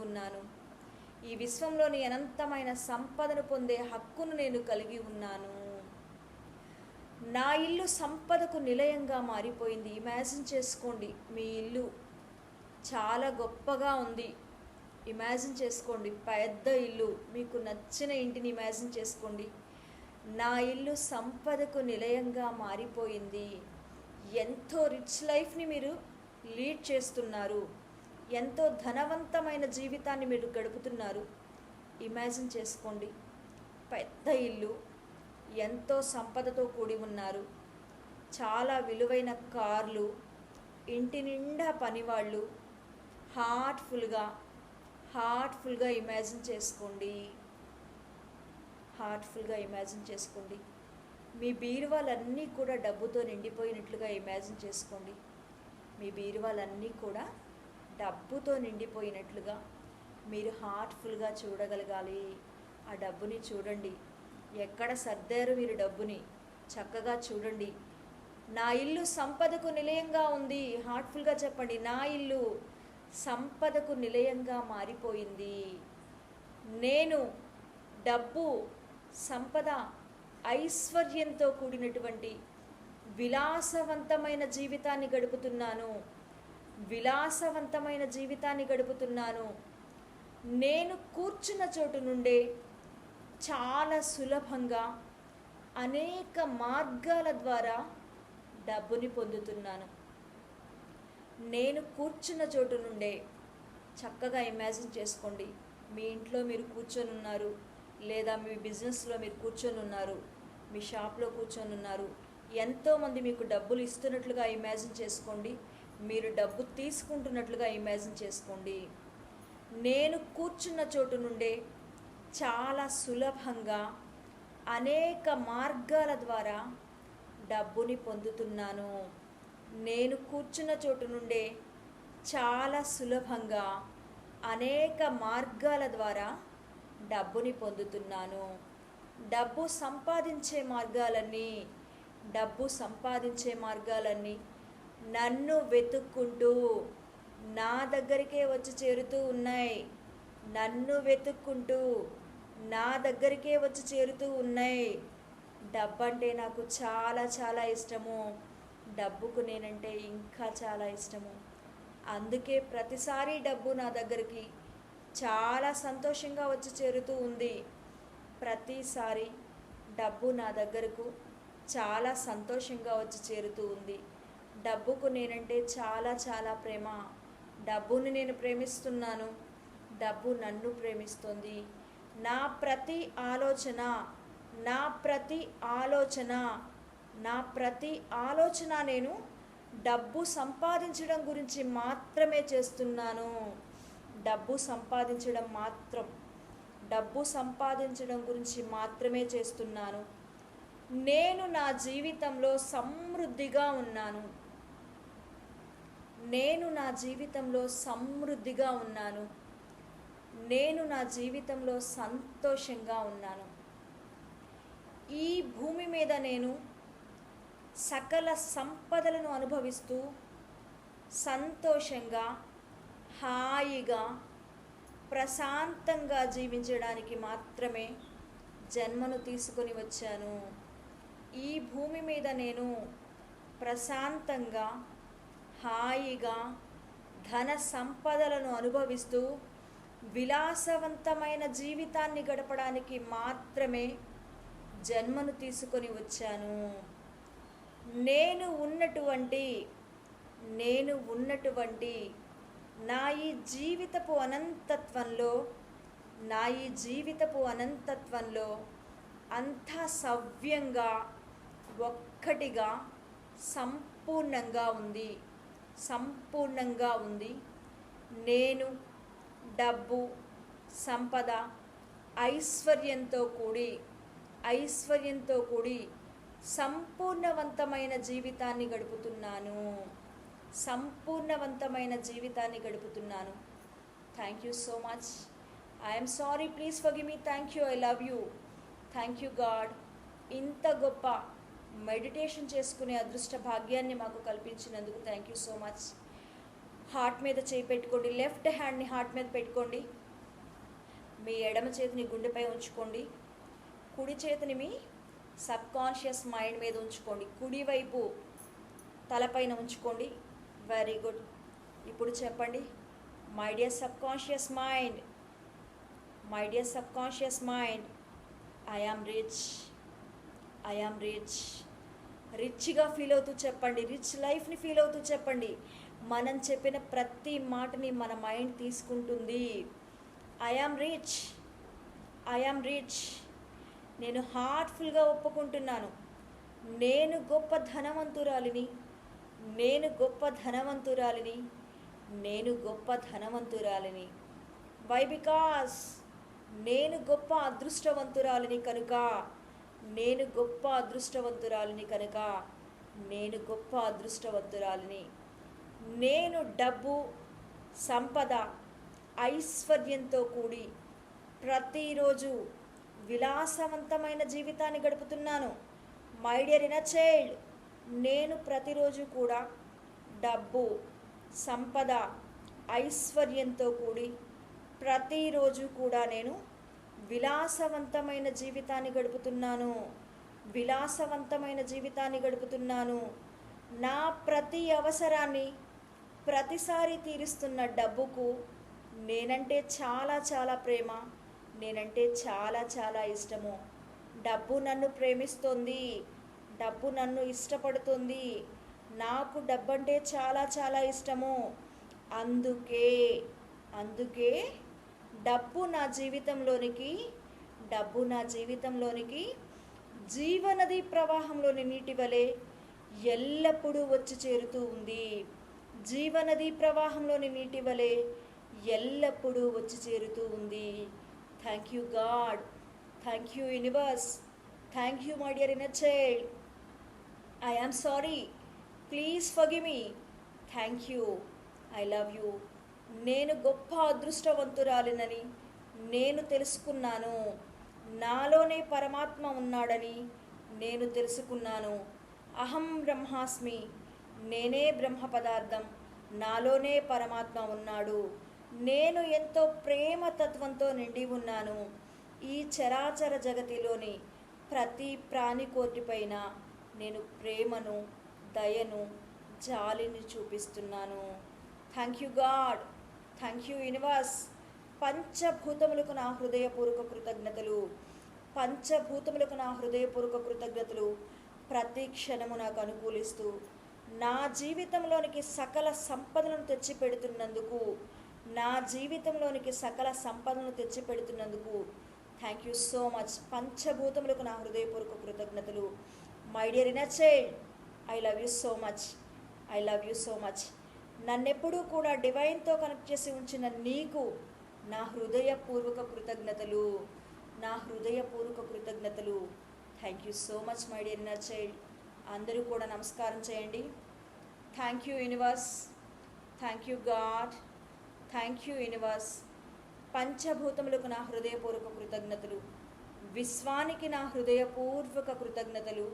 ఉన్నాను. నా ఇల్లు సంపదకు నిలయంగా మారిపోయింది. ఇమాజిన్ చేసుకోండి, మీ ఇల్లు చాలా గొప్పగా ఉంది. ఇమాజిన్ చేసుకోండి, పెద్ద ఇల్లు, మీకు నచ్చిన ఇంటిని ఇమాజిన్ చేసుకోండి. నా ఇల్లు సంపదకు నిలయంగా మారిపోయింది. ఎంతో రిచ్ లైఫ్ని మీరు లీడ్ చేస్తున్నారు. ఎంతో ధనవంతమైన జీవితాన్ని మీరు గడుపుతున్నారు. ఇమాజిన్ చేసుకోండి, పెద్ద ఇల్లు, ఎంతో సంపదతో కూడి ఉన్నారు. చాలా విలువైన కార్లు, ఇంటి నిండా పనివాళ్ళు. హార్ట్ఫుల్గా ఇమాజిన్ చేసుకోండి. మీ బీరువాలన్నీ కూడా డబ్బుతో నిండిపోయినట్లుగా ఇమాజిన్ చేసుకోండి. మీరు హార్ట్ఫుల్గా చూడగలగాలి. ఆ డబ్బుని చూడండి. ఎక్కడ సర్దారు మీరు డబ్బుని? చక్కగా చూడండి. నా ఇల్లు సంపదకు నిలయంగా ఉంది. హార్ట్ఫుల్గా చెప్పండి. నా ఇల్లు సంపదకు నిలయంగా మారిపోయింది. నేను డబ్బు, సంపద, ఐశ్వర్యంతో కూడినటువంటి విలాసవంతమైన జీవితాన్ని గడుపుతున్నాను. నేను కూర్చున్న చోటు నుండే చాలా సులభంగా అనేక మార్గాల ద్వారా డబ్బుని పొందుతున్నాను. నేను కూర్చున్న చోటు నుండే చక్కగా ఇమాజిన్ చేసుకోండి. మీ ఇంట్లో మీరు కూర్చొని ఉన్నారు, లేదా మీ బిజినెస్లో మీరు కూర్చొని ఉన్నారు, మీ షాప్లో కూర్చొని ఉన్నారు. ఎంతోమంది మీకు డబ్బులు ఇస్తున్నట్లుగా ఇమాజిన్ చేసుకోండి. మీరు డబ్బు తీసుకుంటున్నట్లుగా ఇమాజిన్ చేసుకోండి. నేను కూర్చున్న చోటు నుండే చాలా సులభంగా అనేక మార్గాల ద్వారా డబ్బుని పొందుతున్నాను. నేను కూర్చున్న చోటు నుండే చాలా సులభంగా అనేక మార్గాల ద్వారా డబ్బుని పొందుతున్నాను. డబ్బు సంపాదించే మార్గాలన్నీ నన్ను వెతుక్కుంటూ నా దగ్గరికే వచ్చి చేరుతూ ఉన్నాయి. డబ్బు అంటే నాకు చాలా చాలా ఇష్టము. డబ్బుకు నేనంటే ఇంకా చాలా ఇష్టము. అందుకే ప్రతిసారి డబ్బు నా దగ్గరికి చాలా సంతోషంగా వచ్చి చేరుతూ ఉంది. ప్రతిసారి డబ్బు నా దగ్గరకు చాలా సంతోషంగా వచ్చి చేరుతూ ఉంది. డబ్బుకు నేనంటే చాలా చాలా ప్రేమ. డబ్బుని నేను ప్రేమిస్తున్నాను. డబ్బు నన్ను ప్రేమిస్తుంది. నా ప్రతి ఆలోచన, నా ప్రతి ఆలోచన నేను డబ్బు సంపాదించడం గురించి మాత్రమే చేస్తున్నాను. డబ్బు సంపాదించడం గురించి మాత్రమే చేస్తున్నాను. నేను నా జీవితంలో సమృద్ధిగా ఉన్నాను. నేను నా జీవితంలో సంతోషంగా ఉన్నాను. ఈ భూమి మీద నేను సకల సంపదలను అనుభవిస్తూ సంతోషంగా, హాయిగా, ప్రశాంతంగా జీవించడానికి మాత్రమే జన్మను తీసుకొని వచ్చాను. ఈ భూమి మీద నేను ప్రశాంతంగా, హాయిగా, ధన సంపదలను అనుభవిస్తూ విలాసవంతమైన జీవితాన్ని గడపడానికి మాత్రమే జన్మను తీసుకొని వచ్చాను. నేను ఉన్నటువంటి నా ఈ జీవితపు అనంతత్వంలో అంతా సవ్యంగా, ఒక్కటిగా, సంపూర్ణంగా ఉంది. నేను డబ్బు, సంపద, ఐశ్వర్యంతో కూడి సంపూర్ణవంతమైన జీవితాన్ని గడుపుతున్నాను. Thank you so much. I'm sorry, please forgive me. Thank you, I love you. Thank you God. ఇంత గొప్ప మెడిటేషన్ చేసుకునే అదృష్ట భాగ్యాన్ని మాకు కల్పించినందుకు thank you so much. Heart మీద చేయి పెట్టుకోండి. లెఫ్ట్ హ్యాండ్ని హార్ట్ మీద పెట్టుకోండి. మీ ఎడమ చేతిని గుండెపై ఉంచుకోండి. కుడి చేతిని మీ సబ్కాన్షియస్ మైండ్ మీద ఉంచుకోండి. కుడివైపు తలపైన ఉంచుకోండి. Very good. ఇప్పుడు చెప్పండి, my dear subconscious mind, I am rich. రిచ్గా ఫీల్ అవుతూ చెప్పండి. రిచ్ లైఫ్ని ఫీల్ అవుతూ చెప్పండి. మనం చెప్పిన ప్రతి మాటని మన మైండ్ తీసుకుంటుంది. I am rich. నేను హార్ట్ఫుల్గా ఒప్పుకుంటున్నాను. నేను గొప్ప ధనవంతురాలిని. వై? బికాస్ నేను గొప్ప అదృష్టవంతురాలిని కనుక. నేను డబ్బు, సంపద, ఐశ్వర్యంతో కూడి ప్రతిరోజు విలాసవంతమైన జీవితాన్ని గడుపుతున్నాను. మై డియర్ ఇన్నర్ చైల్డ్, నేను ప్రతిరోజు కూడా డబ్బు, సంపద, ఐశ్వర్యంతో కూడి ప్రతిరోజు కూడా నేను విలాసవంతమైన జీవితాన్ని గడుపుతున్నాను. నా ప్రతి అవసరాన్ని ప్రతిసారి తీరుస్తున్న డబ్బుకు నేనంటే చాలా ప్రేమ, నేనంటే చాలా ఇష్టము. డబ్బు నన్ను ప్రేమిస్తోంది, డబ్బు నన్ను ఇష్టపడుతుంది. నాకు డబ్బంటే చాలా ఇష్టము. అందుకే డబ్బు నా జీవితంలోనికి జీవనది ప్రవాహంలోని నీటి వలె ఎల్లప్పుడూ వచ్చి చేరుతూ ఉంది. Thank you God. Thank you universe. Thank you my dear inner child. I am sorry, please forgive me. Thank you, I love you. నేను గొప్ప అదృష్టవంతురాలినని నేను తెలుసుకున్నాను. నాలోనే పరమాత్మ ఉన్నాడని నేను తెలుసుకున్నాను. అహం బ్రహ్మాస్మి, నేనే బ్రహ్మ పదార్థం, నాలోనే పరమాత్మ ఉన్నాడు. నేను ఎంతో ప్రేమతత్వంతో నిండి ఉన్నాను. ఈ చరాచర జగతిలోని ప్రతి ప్రాణికోటిపైన నేను ప్రేమను, దయను, జాలిని చూపిస్తున్నాను. Thank you God. Thank you universe. పంచభూతములకు నా హృదయపూర్వక కృతజ్ఞతలు. ప్రతి క్షణము నాకు అనుకూలిస్తూ నా జీవితంలోనికి సకల సంపదలను తెచ్చిపెడుతున్నందుకు థ్యాంక్ యూ సో మచ్. పంచభూతములకు నా హృదయపూర్వక కృతజ్ఞతలు. My dear inner child, I love you so much. I love you so much. నన్నెప్పుడూ కూడా డివైన్తో కనెక్ట్ చేసి ఉంచిన నీకు నా హృదయపూర్వక కృతజ్ఞతలు. నా హృదయపూర్వక కృతజ్ఞతలు. Thank you so much my dear inner child. అందరూ కూడా నమస్కారం చేయండి. Thank you universe, thank you God, thank you universe. పంచభూతములకు నా హృదయపూర్వక కృతజ్ఞతలు. విశ్వానికి నా హృదయపూర్వక కృతజ్ఞతలు.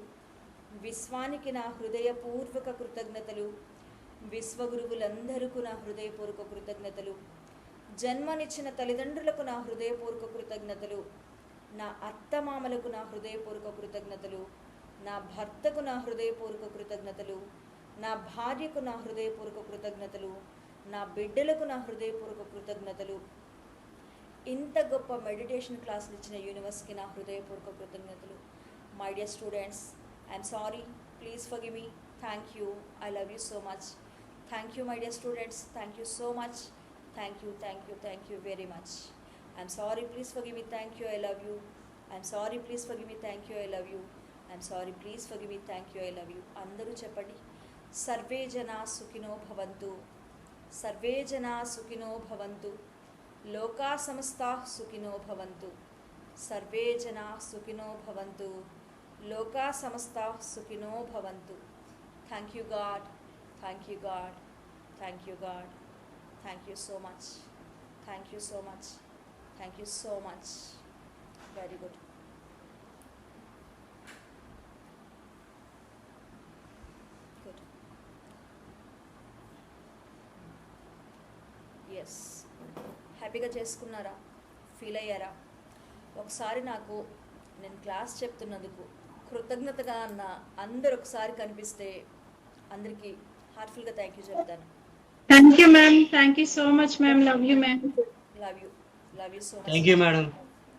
విశ్వానికి నా హృదయపూర్వక కృతజ్ఞతలు. విశ్వగురువులందరికీ నా హృదయపూర్వక కృతజ్ఞతలు. జన్మనిచ్చిన తల్లిదండ్రులకు నా హృదయపూర్వక కృతజ్ఞతలు. నా అత్తమామలకు నా హృదయపూర్వక కృతజ్ఞతలు. నా భర్తకు నా హృదయపూర్వక కృతజ్ఞతలు. నా భార్యకు నా హృదయపూర్వక కృతజ్ఞతలు. నా బిడ్డలకు నా హృదయపూర్వక కృతజ్ఞతలు. ఇంత గొప్ప మెడిటేషన్ క్లాసులు ఇచ్చిన యూనివర్స్కి నా హృదయపూర్వక కృతజ్ఞతలు. My dear students, I'm sorry, please forgive me. Thank you, I love you so much. Thank you my dear students, thank you so much. Thank you, thank you, thank you very much. I'm sorry, please forgive me. Thank you, I love you. I'm sorry, please forgive me. Thank you, I love you. I'm sorry, please forgive me. Thank you, I love you. అందరూ చెప్పండి. Survey జనా సుఖినో భవంతు. Survey జనా సుఖినో భవంతు. లోకా సమస్తా సుఖినో భవంతు. సర్వే జనా సుఖినో భవంతు. లోకా సమస్తా సుఖినో భవంతు. Thank you God, thank you God, thank you God. Thank you so much, thank you so much, thank you so much. Very good. Good. Yes, హ్యాపీగా చేసుకున్నారా? ఫీల్ అయ్యారా? ఒకసారి నాకు నేను క్లాస్ చెప్తున్నందుకు కృతజ్ఞతగా అన్న అందరు ఒకసారి కనిపిస్తే అందరికీ హార్ట్ఫుల్గా థ్యాంక్ యూ చెప్తాను. Thank you, ma'am. Thank you so much, ma'am. Love you, ma'am. Love you, love you so much. Thank you madam.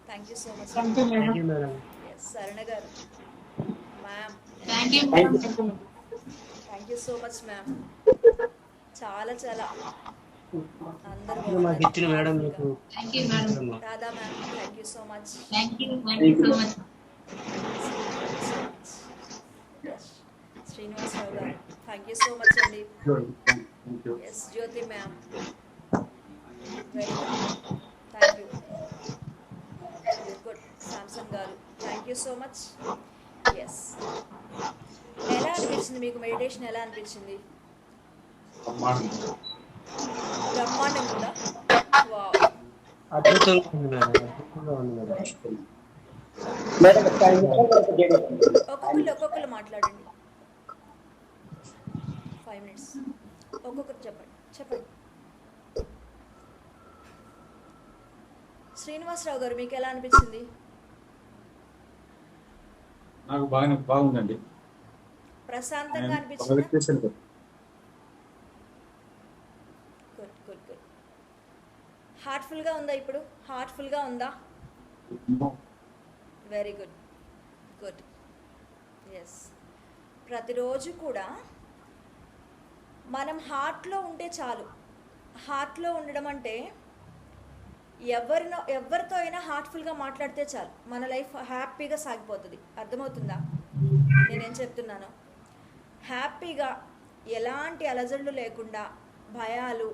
Thank you so much. Thank you, thank madam. You madam. Yes, Sharana గారు, ma'am, thank you. Thank you so much ma'am. చాలా చాలా అందరూ మాకు ఇచ్చిన madam మీకు thank you madam. Radha ma'am, thank you so much. Thank you so much. Srinivasarao గారు, thank you so much అండి. Yes, Jyothi ma'am, very good, thank you. Good. Samsung గారు, thank you so much. Yes, ఎలా అనిపించింది మీకు? మెడిటేషన్ ఎలా అనిపించింది? బ్రహ్మాండం కూడా. వావ్, అద్భుతంగా ఉంది మేడం. అద్భుతంగా ఉంది మేడం. ఒక్కొక్కరు మాట్లాడండి. 5 minutes ఒక్కొక్కరు చెప్పండి. శ్రీనివాసరావు గారు, మీకు ఎలా అనిపించింది? నాకు బాగుందండి. ప్రశాంతంగా అనిపించింది. Good good good. హార్ట్ఫుల్గా ఉందా ఇప్పుడు? హార్ట్ఫుల్గా ఉందా? Very good, good. ఎస్, ప్రతిరోజు కూడా మనం ఉంటే చాలు. హార్ట్లో ఉండడం అంటే ఎవరితో అయినా హార్ట్ఫుల్గా మాట్లాడితే చాలు, మన లైఫ్ హ్యాపీగా సాగిపోతుంది. అర్థమవుతుందా నేనేం చెప్తున్నాను? హ్యాపీగా, ఎలాంటి అలజడులు లేకుండా, భయాలు,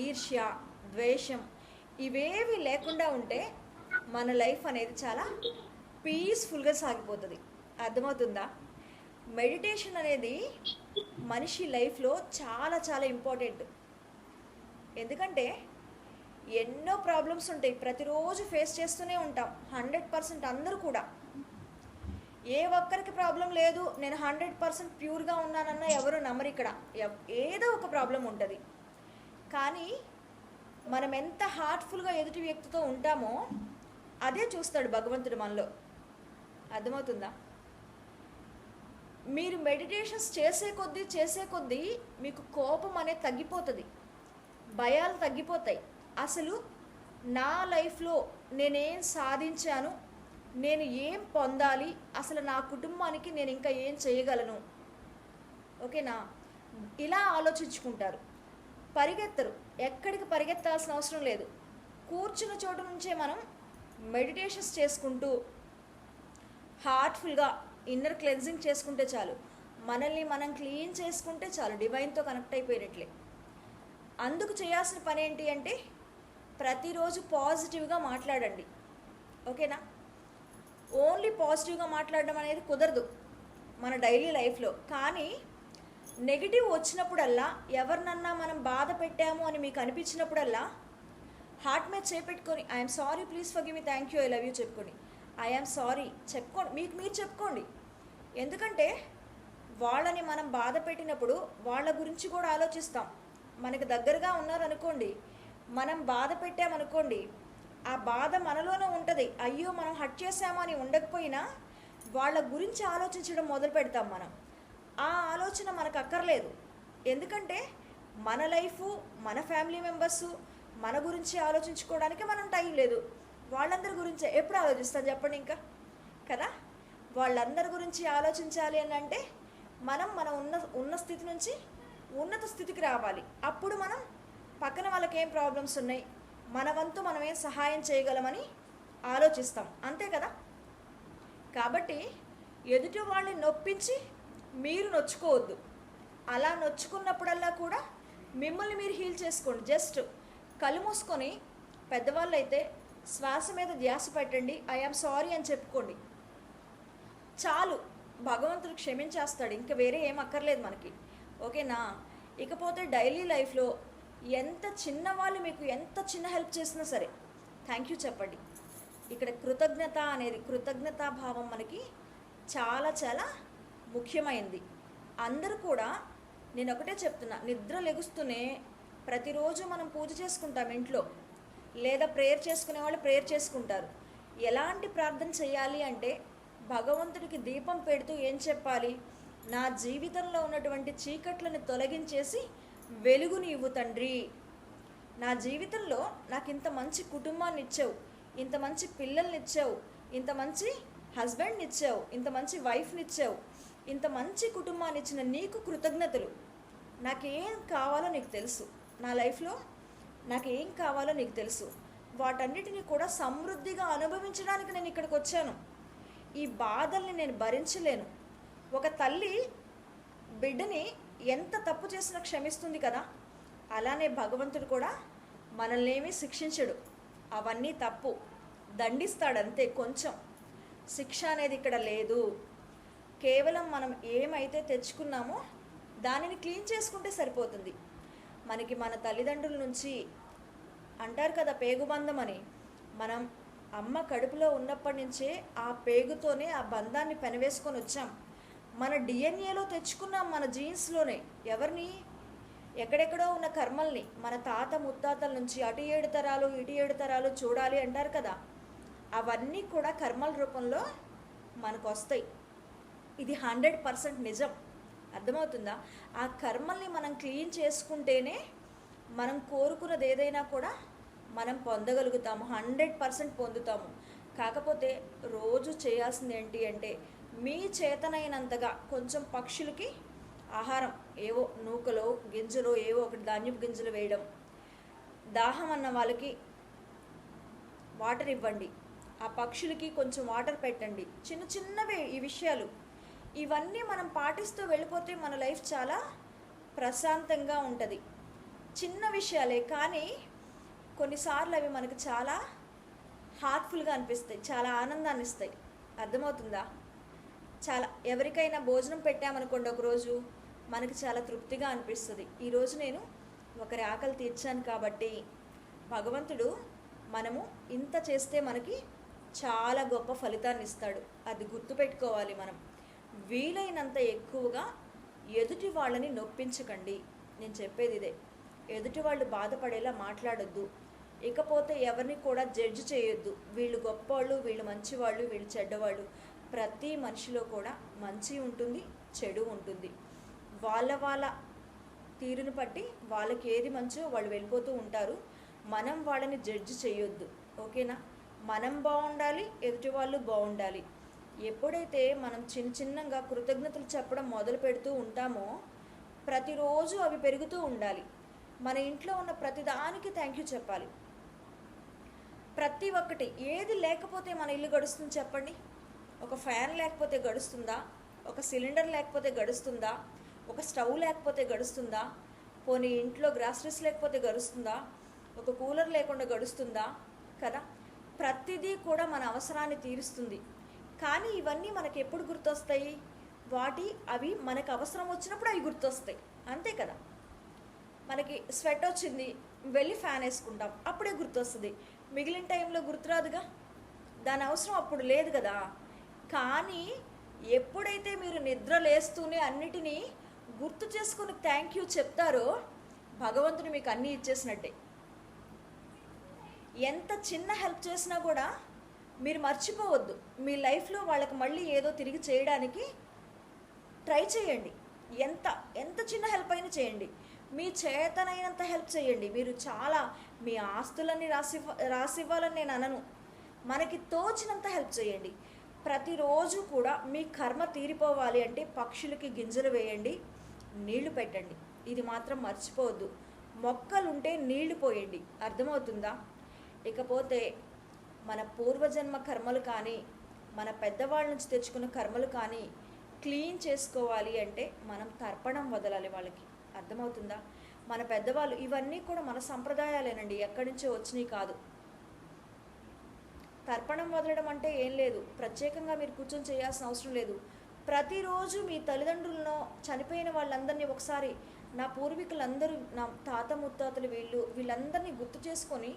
ఈర్ష్య, ద్వేషం ఇవేవి లేకుండా ఉంటే మన లైఫ్ అనేది చాలా పీస్ఫుల్గా సాగిపోతుంది. అర్థమవుతుందా? మెడిటేషన్ అనేది మనిషి లైఫ్లో చాలా చాలా ఇంపార్టెంట్. ఎందుకంటే ఎన్నో ప్రాబ్లమ్స్ ఉంటాయి, ప్రతిరోజు ఫేస్ చేస్తూనే ఉంటాం. 100% అందరూ కూడా. ఏ ఒక్కరికి ప్రాబ్లం లేదు, నేను 100% ప్యూర్గా ఉన్నానన్న ఎవరు నమ్మరు ఇక్కడ. ఏదో ఒక ప్రాబ్లం ఉంటుంది. కానీ మనం ఎంత హార్ట్ఫుల్గా ఎదుటి వ్యక్తితో ఉంటామో అదే చూస్తాడు భగవంతుడు మనలో. అర్థమవుతుందా? మీరు మెడిటేషన్స్ చేసే కొద్దీ మీకు కోపం అనేది తగ్గిపోతుంది, భయాలు తగ్గిపోతాయి. అసలు నా లైఫ్లో నేనేం సాధించాను, నేను ఏం పొందాలి, అసలు నా కుటుంబానికి నేను ఇంకా ఏం చేయగలను, ఓకేనా, ఇలా ఆలోచించుకుంటారు. పరిగెత్తరు, ఎక్కడికి పరిగెత్తాల్సిన అవసరం లేదు. కూర్చున్న చోటు నుంచే మనం మెడిటేషన్స్ చేసుకుంటూ హార్ట్ఫుల్గా ఇన్నర్ క్లెన్జింగ్ చేసుకుంటే చాలు, మనల్ని మనం క్లీన్ చేసుకుంటే చాలు, డివైన్తో కనెక్ట్ అయిపోయినట్లే. అందుకు చేయాల్సిన పని ఏంటి అంటే ప్రతిరోజు పాజిటివ్గా మాట్లాడండి, ఓకేనా? ఓన్లీ పాజిటివ్గా మాట్లాడడం అనేది కుదరదు మన డైలీ లైఫ్లో. కానీ నెగిటివ్ వచ్చినప్పుడల్లా, ఎవరినన్నా మనం బాధ పెట్టాము అని మీకు అనిపించినప్పుడల్లా హార్ట్ మీద చేపెట్టుకొని I'm sorry, please forgive me, thank you, I love you చెప్పుకోండి. ఐఎమ్ సారీ చెప్పుకోండి, మీకు మీరు చెప్పుకోండి. ఎందుకంటే వాళ్ళని మనం బాధ పెట్టినప్పుడు వాళ్ళ గురించి కూడా ఆలోచిస్తాం. మనకు దగ్గరగా ఉన్నారనుకోండి, మనం బాధ పెట్టామనుకోండి, ఆ బాధ మనలోనే ఉంటుంది. అయ్యో మనం హర్ట్ చేసామని ఉండకపోయినా వాళ్ళ గురించి ఆలోచించడం మొదలు పెడతాం మనం. ఆ ఆలోచన మనకు అక్కర్లేదు. ఎందుకంటే మన లైఫ్, మన ఫ్యామిలీ మెంబర్సు, మన గురించి ఆలోచించుకోవడానికి మనం టైం లేదు. వాళ్ళందరి గురించి ఎప్పుడు ఆలోచిస్తాం చెప్పండి ఇంకా, కదా? వాళ్ళందరి గురించి ఆలోచించాలి అని అంటే మనం ఉన్న స్థితి నుంచి ఉన్నత స్థితికి రావాలి. అప్పుడు మనం పక్కన వాళ్ళకి ఏం ప్రాబ్లమ్స్ ఉన్నాయి, మన వంతు మనం ఏం సహాయం చేయగలమని ఆలోచిస్తాం, అంతే కదా? కాబట్టి ఎదుటి వాళ్ళని నొప్పించి మీరు నొచ్చుకోవద్దు. అలా నొచ్చుకున్నప్పుడల్లా కూడా మిమ్మల్ని మీరు హీల్ చేసుకోండి. జస్ట్ కళ్ళు మూసుకొని, పెద్దవాళ్ళు అయితే శ్వాస మీద ధ్యాస పెట్టండి, ఐఆమ్ సారీ అని చెప్పుకోండి, చాలు. భగవంతుడు క్షమించేస్తాడు, ఇంకా వేరే ఏం అక్కర్లేదు మనకి, ఓకేనా? ఇకపోతే డైలీ లైఫ్లో ఎంత చిన్నవాళ్ళు మీకు ఎంత చిన్న హెల్ప్ చేసినా సరే థ్యాంక్ యూ చెప్పండి. ఇక్కడ కృతజ్ఞత అనేది, కృతజ్ఞతాభావం మనకి చాలా చాలా ముఖ్యమైనది. అందరూ కూడా నేను ఒకటే చెప్తున్నా, నిద్ర లెగుస్తూనే ప్రతిరోజు మనం పూజ చేసుకుంటాం ఇంట్లో, లేదా ప్రేయర్ చేసుకునే వాళ్ళు ప్రేయర్ చేసుకుంటారు. ఎలాంటి ప్రార్థన చేయాలి అంటే భగవంతుడికి దీపం పెడుతూ ఏం చెప్పాలి? నా జీవితంలో ఉన్నటువంటి చీకట్లను తొలగించేసి వెలుగుని ఇవ్వు తండ్రి. నా జీవితంలో నాకు ఇంత మంచి కుటుంబాన్ని ఇచ్చావు, ఇంత మంచి పిల్లల్ని ఇచ్చావు, ఇంత మంచి హస్బెండ్ని ఇచ్చావు, ఇంత మంచి వైఫ్ని ఇచ్చావు, ఇంత మంచి కుటుంబాన్ని ఇచ్చిన నీకు కృతజ్ఞతలు. నాకేం కావాలో నీకు తెలుసు, నా లైఫ్లో నాకేం కావాలో నీకు తెలుసు. వాటన్నిటినీ కూడా సమృద్ధిగా అనుభవించడానికి నేను ఇక్కడికి వచ్చాను. ఈ బాధల్ని నేను భరించలేను. ఒక తల్లి బిడ్డని ఎంత తప్పు చేసినా క్షమిస్తుంది కదా, అలానే భగవంతుడు కూడా మనల్ని ఏమీ శిక్షించడు. అవన్నీ తప్పు, దండిస్తాడంతే. కొంచెం శిక్ష అనేది ఇక్కడ లేదు. కేవలం మనం ఏమైతే తెచ్చుకున్నామో దానిని క్లీన్ చేసుకుంటే సరిపోతుంది. మనకి మన తల్లిదండ్రుల నుంచి అంటారు కదా పేగుబంధం అని, మనం అమ్మ కడుపులో ఉన్నప్పటి నుంచే ఆ పేగుతోనే ఆ బంధాన్ని పెనవేసుకొని వచ్చాం. మన డిఎన్ఏలో తెచ్చుకున్నాం, మన జీన్స్లోనే. ఎవరిని? ఎక్కడెక్కడో ఉన్న కర్మల్ని, మన తాత ముత్తాతల నుంచి అటు 7 తరాలు ఇటు 7 తరాలు చూడాలి అంటారు కదా, అవన్నీ కూడా కర్మల రూపంలో మనకు వస్తాయి. ఇది 100% నిజం. అర్థమవుతుందా? ఆ కర్మల్ని మనం క్లీన్ చేసుకుంటేనే మనం కోరుకున్నది ఏదైనా కూడా మనం పొందగలుగుతాము, 100% పొందుతాము. కాకపోతే రోజు చేయాల్సింది ఏంటి అంటే మీ చేతనైనంతగా కొంచెం పక్షులకి ఆహారం, ఏవో నూకలో గింజలో ఏవో ఒకటి ధాన్యపు గింజలు వేయడం, దాహం అన్న వాళ్ళకి వాటర్ ఇవ్వండి, ఆ పక్షులకి కొంచెం వాటర్ పెట్టండి. చిన్న చిన్నవే ఈ విషయాలు. ఇవన్నీ మనం పాటిస్తూ వెళ్ళిపోతే మన లైఫ్ చాలా ప్రశాంతంగా ఉంటుంది. చిన్న విషయాలే కానీ కొన్నిసార్లు అవి మనకు చాలా హార్ట్ఫుల్గా అనిపిస్తాయి, చాలా ఆనందాన్ని ఇస్తాయి. అర్థమవుతుందా? చాలా ఎవరికైనా భోజనం పెట్టామనుకోండి ఒకరోజు, మనకి చాలా తృప్తిగా అనిపిస్తుంది. ఈరోజు నేను ఒకరి ఆకలి తీర్చాను కాబట్టి భగవంతుడు మనము ఇంత చేస్తే మనకి చాలా గొప్ప ఫలితాన్ని ఇస్తాడు. అది గుర్తుపెట్టుకోవాలి మనం. వీలైనంత ఎక్కువగా ఎదుటి వాళ్ళని నొప్పించకండి. నేను చెప్పేది ఇదే, ఎదుటి వాళ్ళు బాధపడేలా మాట్లాడొద్దు. ఇకపోతే ఎవరిని కూడా జడ్జి చేయొద్దు. వీళ్ళు గొప్పవాళ్ళు, వీళ్ళు మంచివాళ్ళు, వీళ్ళు చెడ్డవాళ్ళు. ప్రతి మనిషిలో కూడా మంచి ఉంటుంది, చెడు ఉంటుంది. వాళ్ళ తీరుని బట్టి వాళ్ళకి ఏది మంచో వాళ్ళు వెళ్ళిపోతూ ఉంటారు. మనం వాళ్ళని జడ్జి చేయొద్దు, ఓకేనా? మనం బాగుండాలి, ఎదుటి వాళ్ళు బాగుండాలి. ఎప్పుడైతే మనం చిన్నగా కృతజ్ఞతలు చెప్పడం మొదలు పెడుతూ ఉంటామో ప్రతిరోజు అవి పెరుగుతూ ఉండాలి. మన ఇంట్లో ఉన్న ప్రతిదానికి థ్యాంక్ యూ చెప్పాలి. ప్రతి ఒక్కటి ఏది లేకపోతే మన ఇల్లు గడుస్తుంది చెప్పండి? ఒక ఫ్యాన్ లేకపోతే గడుస్తుందా? ఒక సిలిండర్ లేకపోతే గడుస్తుందా? ఒక స్టవ్ లేకపోతే గడుస్తుందా? పోనీ ఇంట్లో గ్రాసరీస్ లేకపోతే గడుస్తుందా? ఒక కూలర్ లేకుండా గడుస్తుందా? కదా, ప్రతిదీ కూడా మన అవసరాన్ని తీరుస్తుంది. కానీ ఇవన్నీ మనకి ఎప్పుడు గుర్తొస్తాయి? అవి మనకు అవసరం వచ్చినప్పుడు అవి గుర్తొస్తాయి, అంతే కదా. మనకి స్వెట్ వచ్చింది, వెళ్ళి ఫ్యాన్ వేసుకుంటాం, అప్పుడే గుర్తొస్తుంది. మిగిలిన టైంలో గుర్తురాదుగా, దాని అవసరం అప్పుడు లేదు కదా. కానీ ఎప్పుడైతే మీరు నిద్ర లేస్తూనే అన్నిటినీ గుర్తు చేసుకుని థ్యాంక్ యూ చెప్తారో భగవంతుడు మీకు అన్నీ ఇచ్చేసినట్టే. ఎంత చిన్న హెల్ప్ చేసినా కూడా మీరు మర్చిపోవద్దు. మీ లైఫ్లో వాళ్ళకి మళ్ళీ ఏదో తిరిగి చేయడానికి ట్రై చేయండి. ఎంత చిన్న హెల్ప్ అయినా చేయండి, మీ చేతనైనంత హెల్ప్ చేయండి. మీరు చాలా మీ ఆస్తులన్నీ రాసివ్వాలని నేను అనను, మనకి తోచినంత హెల్ప్ చేయండి. ప్రతిరోజు కూడా మీ కర్మ తీరిపోవాలి అంటే పక్షులకి గింజలు వేయండి, నీళ్లు పెట్టండి. ఇది మాత్రం మర్చిపోవద్దు. మొక్కలుంటే నీళ్లు పోయండి, అర్థమవుతుందా? ఇకపోతే మన పూర్వజన్మ కర్మలు కానీ మన పెద్దవాళ్ళ నుంచి తెచ్చుకున్న కర్మలు కానీ క్లీన్ చేసుకోవాలి అంటే మనం తర్పణం వదలాలి వాళ్ళకి, అర్థమవుతుందా? మన పెద్దవాళ్ళు ఇవన్నీ కూడా మన సంప్రదాయాలేనండి, ఎక్కడి నుంచో వచ్చినాయి కాదు. తర్పణం వదలడం అంటే ఏం లేదు, ప్రత్యేకంగా మీరు కూర్చొని చేయాల్సిన అవసరం లేదు. ప్రతిరోజు మీ తల్లిదండ్రులను, చనిపోయిన వాళ్ళందరినీ ఒకసారి, నా పూర్వీకులందరూ, నా తాత ముత్తాతలు, వీళ్ళందరినీ గుర్తు చేసుకొని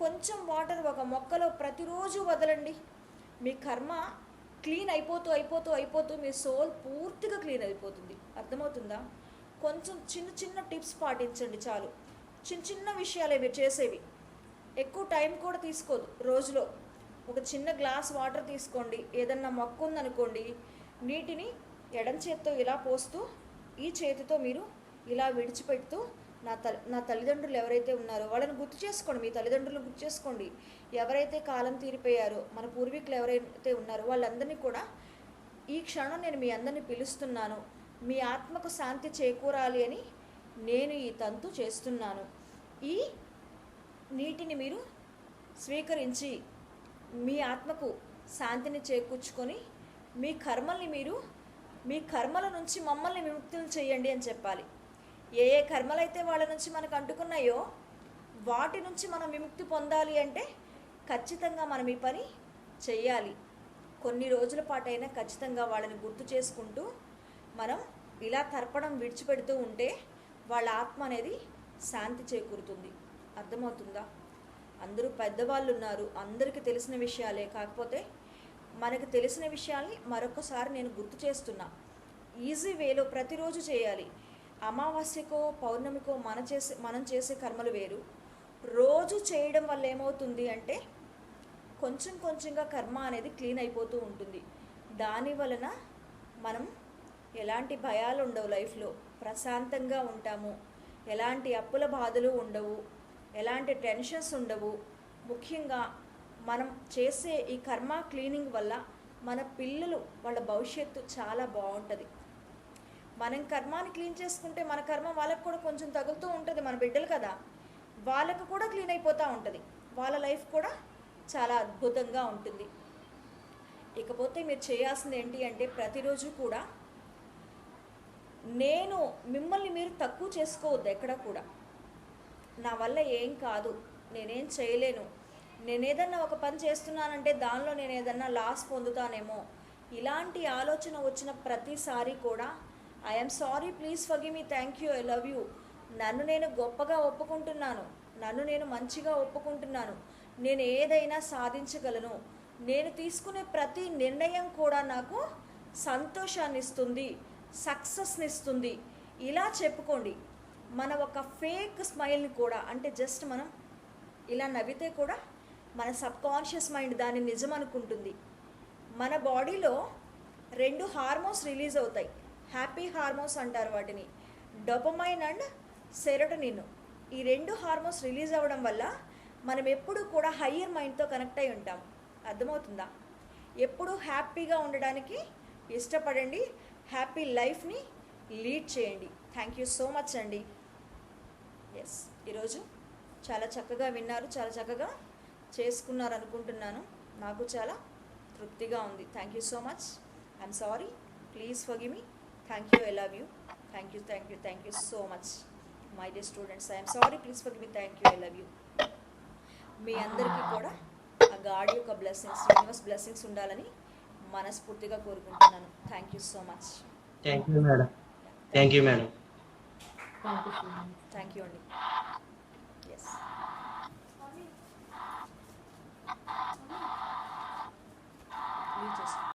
కొంచెం వాటర్ ఒక మొక్కలో ప్రతిరోజు వదలండి. మీ కర్మ క్లీన్ అయిపోతూ మీ సోల్ పూర్తిగా క్లీన్ అయిపోతుంది, అర్థమవుతుందా? కొంచెం చిన్న టిప్స్ పాటించండి చాలు. చిన్న విషయాలే మీరు చేసేవి, ఎక్కువ టైం కూడా తీసుకోదు. రోజులో ఒక చిన్న గ్లాస్ వాటర్ తీసుకోండి, ఏదన్నా మొక్క ఉందనుకోండి, నీటిని ఎడం చేత్తో ఇలా పోస్తూ ఈ చేతితో మీరు ఇలా విడిచిపెడుతూ నా తల్లిదండ్రులు ఎవరైతే ఉన్నారో వాళ్ళని గుర్తు చేసుకోండి, మీ తల్లిదండ్రులను గుర్తు చేసుకోండి. ఎవరైతే కాలం తీరిపోయారో మన పూర్వీకులు ఎవరైతే ఉన్నారో వాళ్ళందరినీ కూడా ఈ క్షణం నేను మీ అందరినీ పిలుస్తున్నాను, మీ ఆత్మకు శాంతి చేకూరాలి అని నేను ఈ తంతు చేస్తున్నాను. ఈ నీటిని మీరు స్వీకరించి మీ ఆత్మకు శాంతిని చేకూర్చుకొని మీ కర్మల నుంచి మమ్మల్ని విముక్తులు చేయండి అని చెప్పాలి. ఏ కర్మలైతే వాళ్ళ నుంచి మనకు అంటుకున్నాయో వాటి నుంచి మనం విముక్తి పొందాలి అంటే ఖచ్చితంగా మనం ఈ పని చెయ్యాలి. కొన్ని రోజుల పాటైనా ఖచ్చితంగా వాళ్ళని గుర్తు చేసుకుంటూ మనం ఇలా తర్పణం విడిచిపెడుతూ ఉంటే వాళ్ళ ఆత్మ అనేది శాంతి చేకూరుతుంది, అర్థమవుతుందా? అందరూ పెద్దవాళ్ళు ఉన్నారు, అందరికీ తెలిసిన విషయాలే, కాకపోతే మనకు తెలిసిన విషయాల్ని మరొకసారి నేను గుర్తు చేస్తున్నా. ఈజీ వేలో ప్రతిరోజు చేయాలి. అమావాస్యకో పౌర్ణమికో మనం చేసే కర్మలు వేరు. రోజు చేయడం వల్ల ఏమవుతుంది అంటే కొంచెంగా కర్మ అనేది క్లీన్ అయిపోతూ ఉంటుంది. దాని వలన మనం ఎలాంటి భయాలు ఉండవు, లైఫ్లో ప్రశాంతంగా ఉంటాము, ఎలాంటి అప్పుల బాధలు ఉండవు, ఎలాంటి టెన్షన్స్ ఉండవు. ముఖ్యంగా మనం చేసే ఈ కర్మ క్లీనింగ్ వల్ల మన పిల్లలు వాళ్ళ భవిష్యత్తు చాలా బాగుంటుంది. మనం కర్మాని క్లీన్ చేసుకుంటే మన కర్మ వాళ్ళకు కూడా కొంచెం తగులుతూ ఉంటుంది, మన బిడ్డలు కదా, వాళ్ళకు కూడా క్లీన్ అయిపోతూ ఉంటుంది, వాళ్ళ లైఫ్ కూడా చాలా అద్భుతంగా ఉంటుంది. ఇకపోతే మీరు చేయాల్సింది ఏంటి అంటే ప్రతిరోజు కూడా మిమ్మల్ని మీరు తక్కువ చేసుకోవద్దు. ఎక్కడ కూడా నా వల్ల ఏం కాదు, నేనేం చేయలేను, నేను ఏదన్నా ఒక పని చేస్తున్నానంటే దానిలో నేను ఏదన్నా లాస్ పొందుతానేమో, ఇలాంటి ఆలోచన వచ్చిన ప్రతిసారి కూడా I'm sorry, please forgive me, thank you, I love you, నన్ను నేను గొప్పగా ఒప్పుకుంటున్నాను, నన్ను నేను మంచిగా ఒప్పుకుంటున్నాను, నేను ఏదైనా సాధించగలను, నేను తీసుకునే ప్రతి నిర్ణయం కూడా నాకు సంతోషాన్ని ఇస్తుంది, సక్సెస్ని ఇస్తుంది, ఇలా చెప్పుకోండి. మన ఒక ఫేక్ స్మైల్ని కూడా, అంటే జస్ట్ మనం ఇలా నవ్వితే కూడా మన సబ్కాన్షియస్ మైండ్ దాన్ని నిజం అనుకుంటుంది. మన బాడీలో 2 హార్మోన్స్ రిలీజ్ అవుతాయి, హ్యాపీ హార్మోన్స్ అంటారు వాటిని, డోపమైన్ అండ్ సెరోటోనిన్. ఈ 2 హార్మోన్స్ రిలీజ్ అవ్వడం వల్ల మనం ఎప్పుడు కూడా హయ్యర్ మైండ్తో కనెక్ట్ అయి ఉంటాం, అర్థమవుతుందా? ఎప్పుడు హ్యాపీగా ఉండడానికి ఇష్టపడండి, హ్యాపీ లైఫ్ని లీడ్ చేయండి. థ్యాంక్ యూ సో మచ్ అండి. ఎస్, ఈరోజు చాలా చక్కగా విన్నారు, చాలా చక్కగా చేసుకున్నారనుకుంటున్నాను. నాకు చాలా తృప్తిగా ఉంది. Thank you so much. I'm sorry, please forgive me. Thank you, I love you. Thank you so much my dear students. I'm sorry, please forgive me. Thank you, I love you. మీ అందరికీ కూడా ఆ God యొక్క blessings, universe blessings ఉండాలని మనస్ఫూర్తిగా కోరుకుంటున్నాను. Thank you so much. Thank you madam. Thank you madam. Thank you అండి.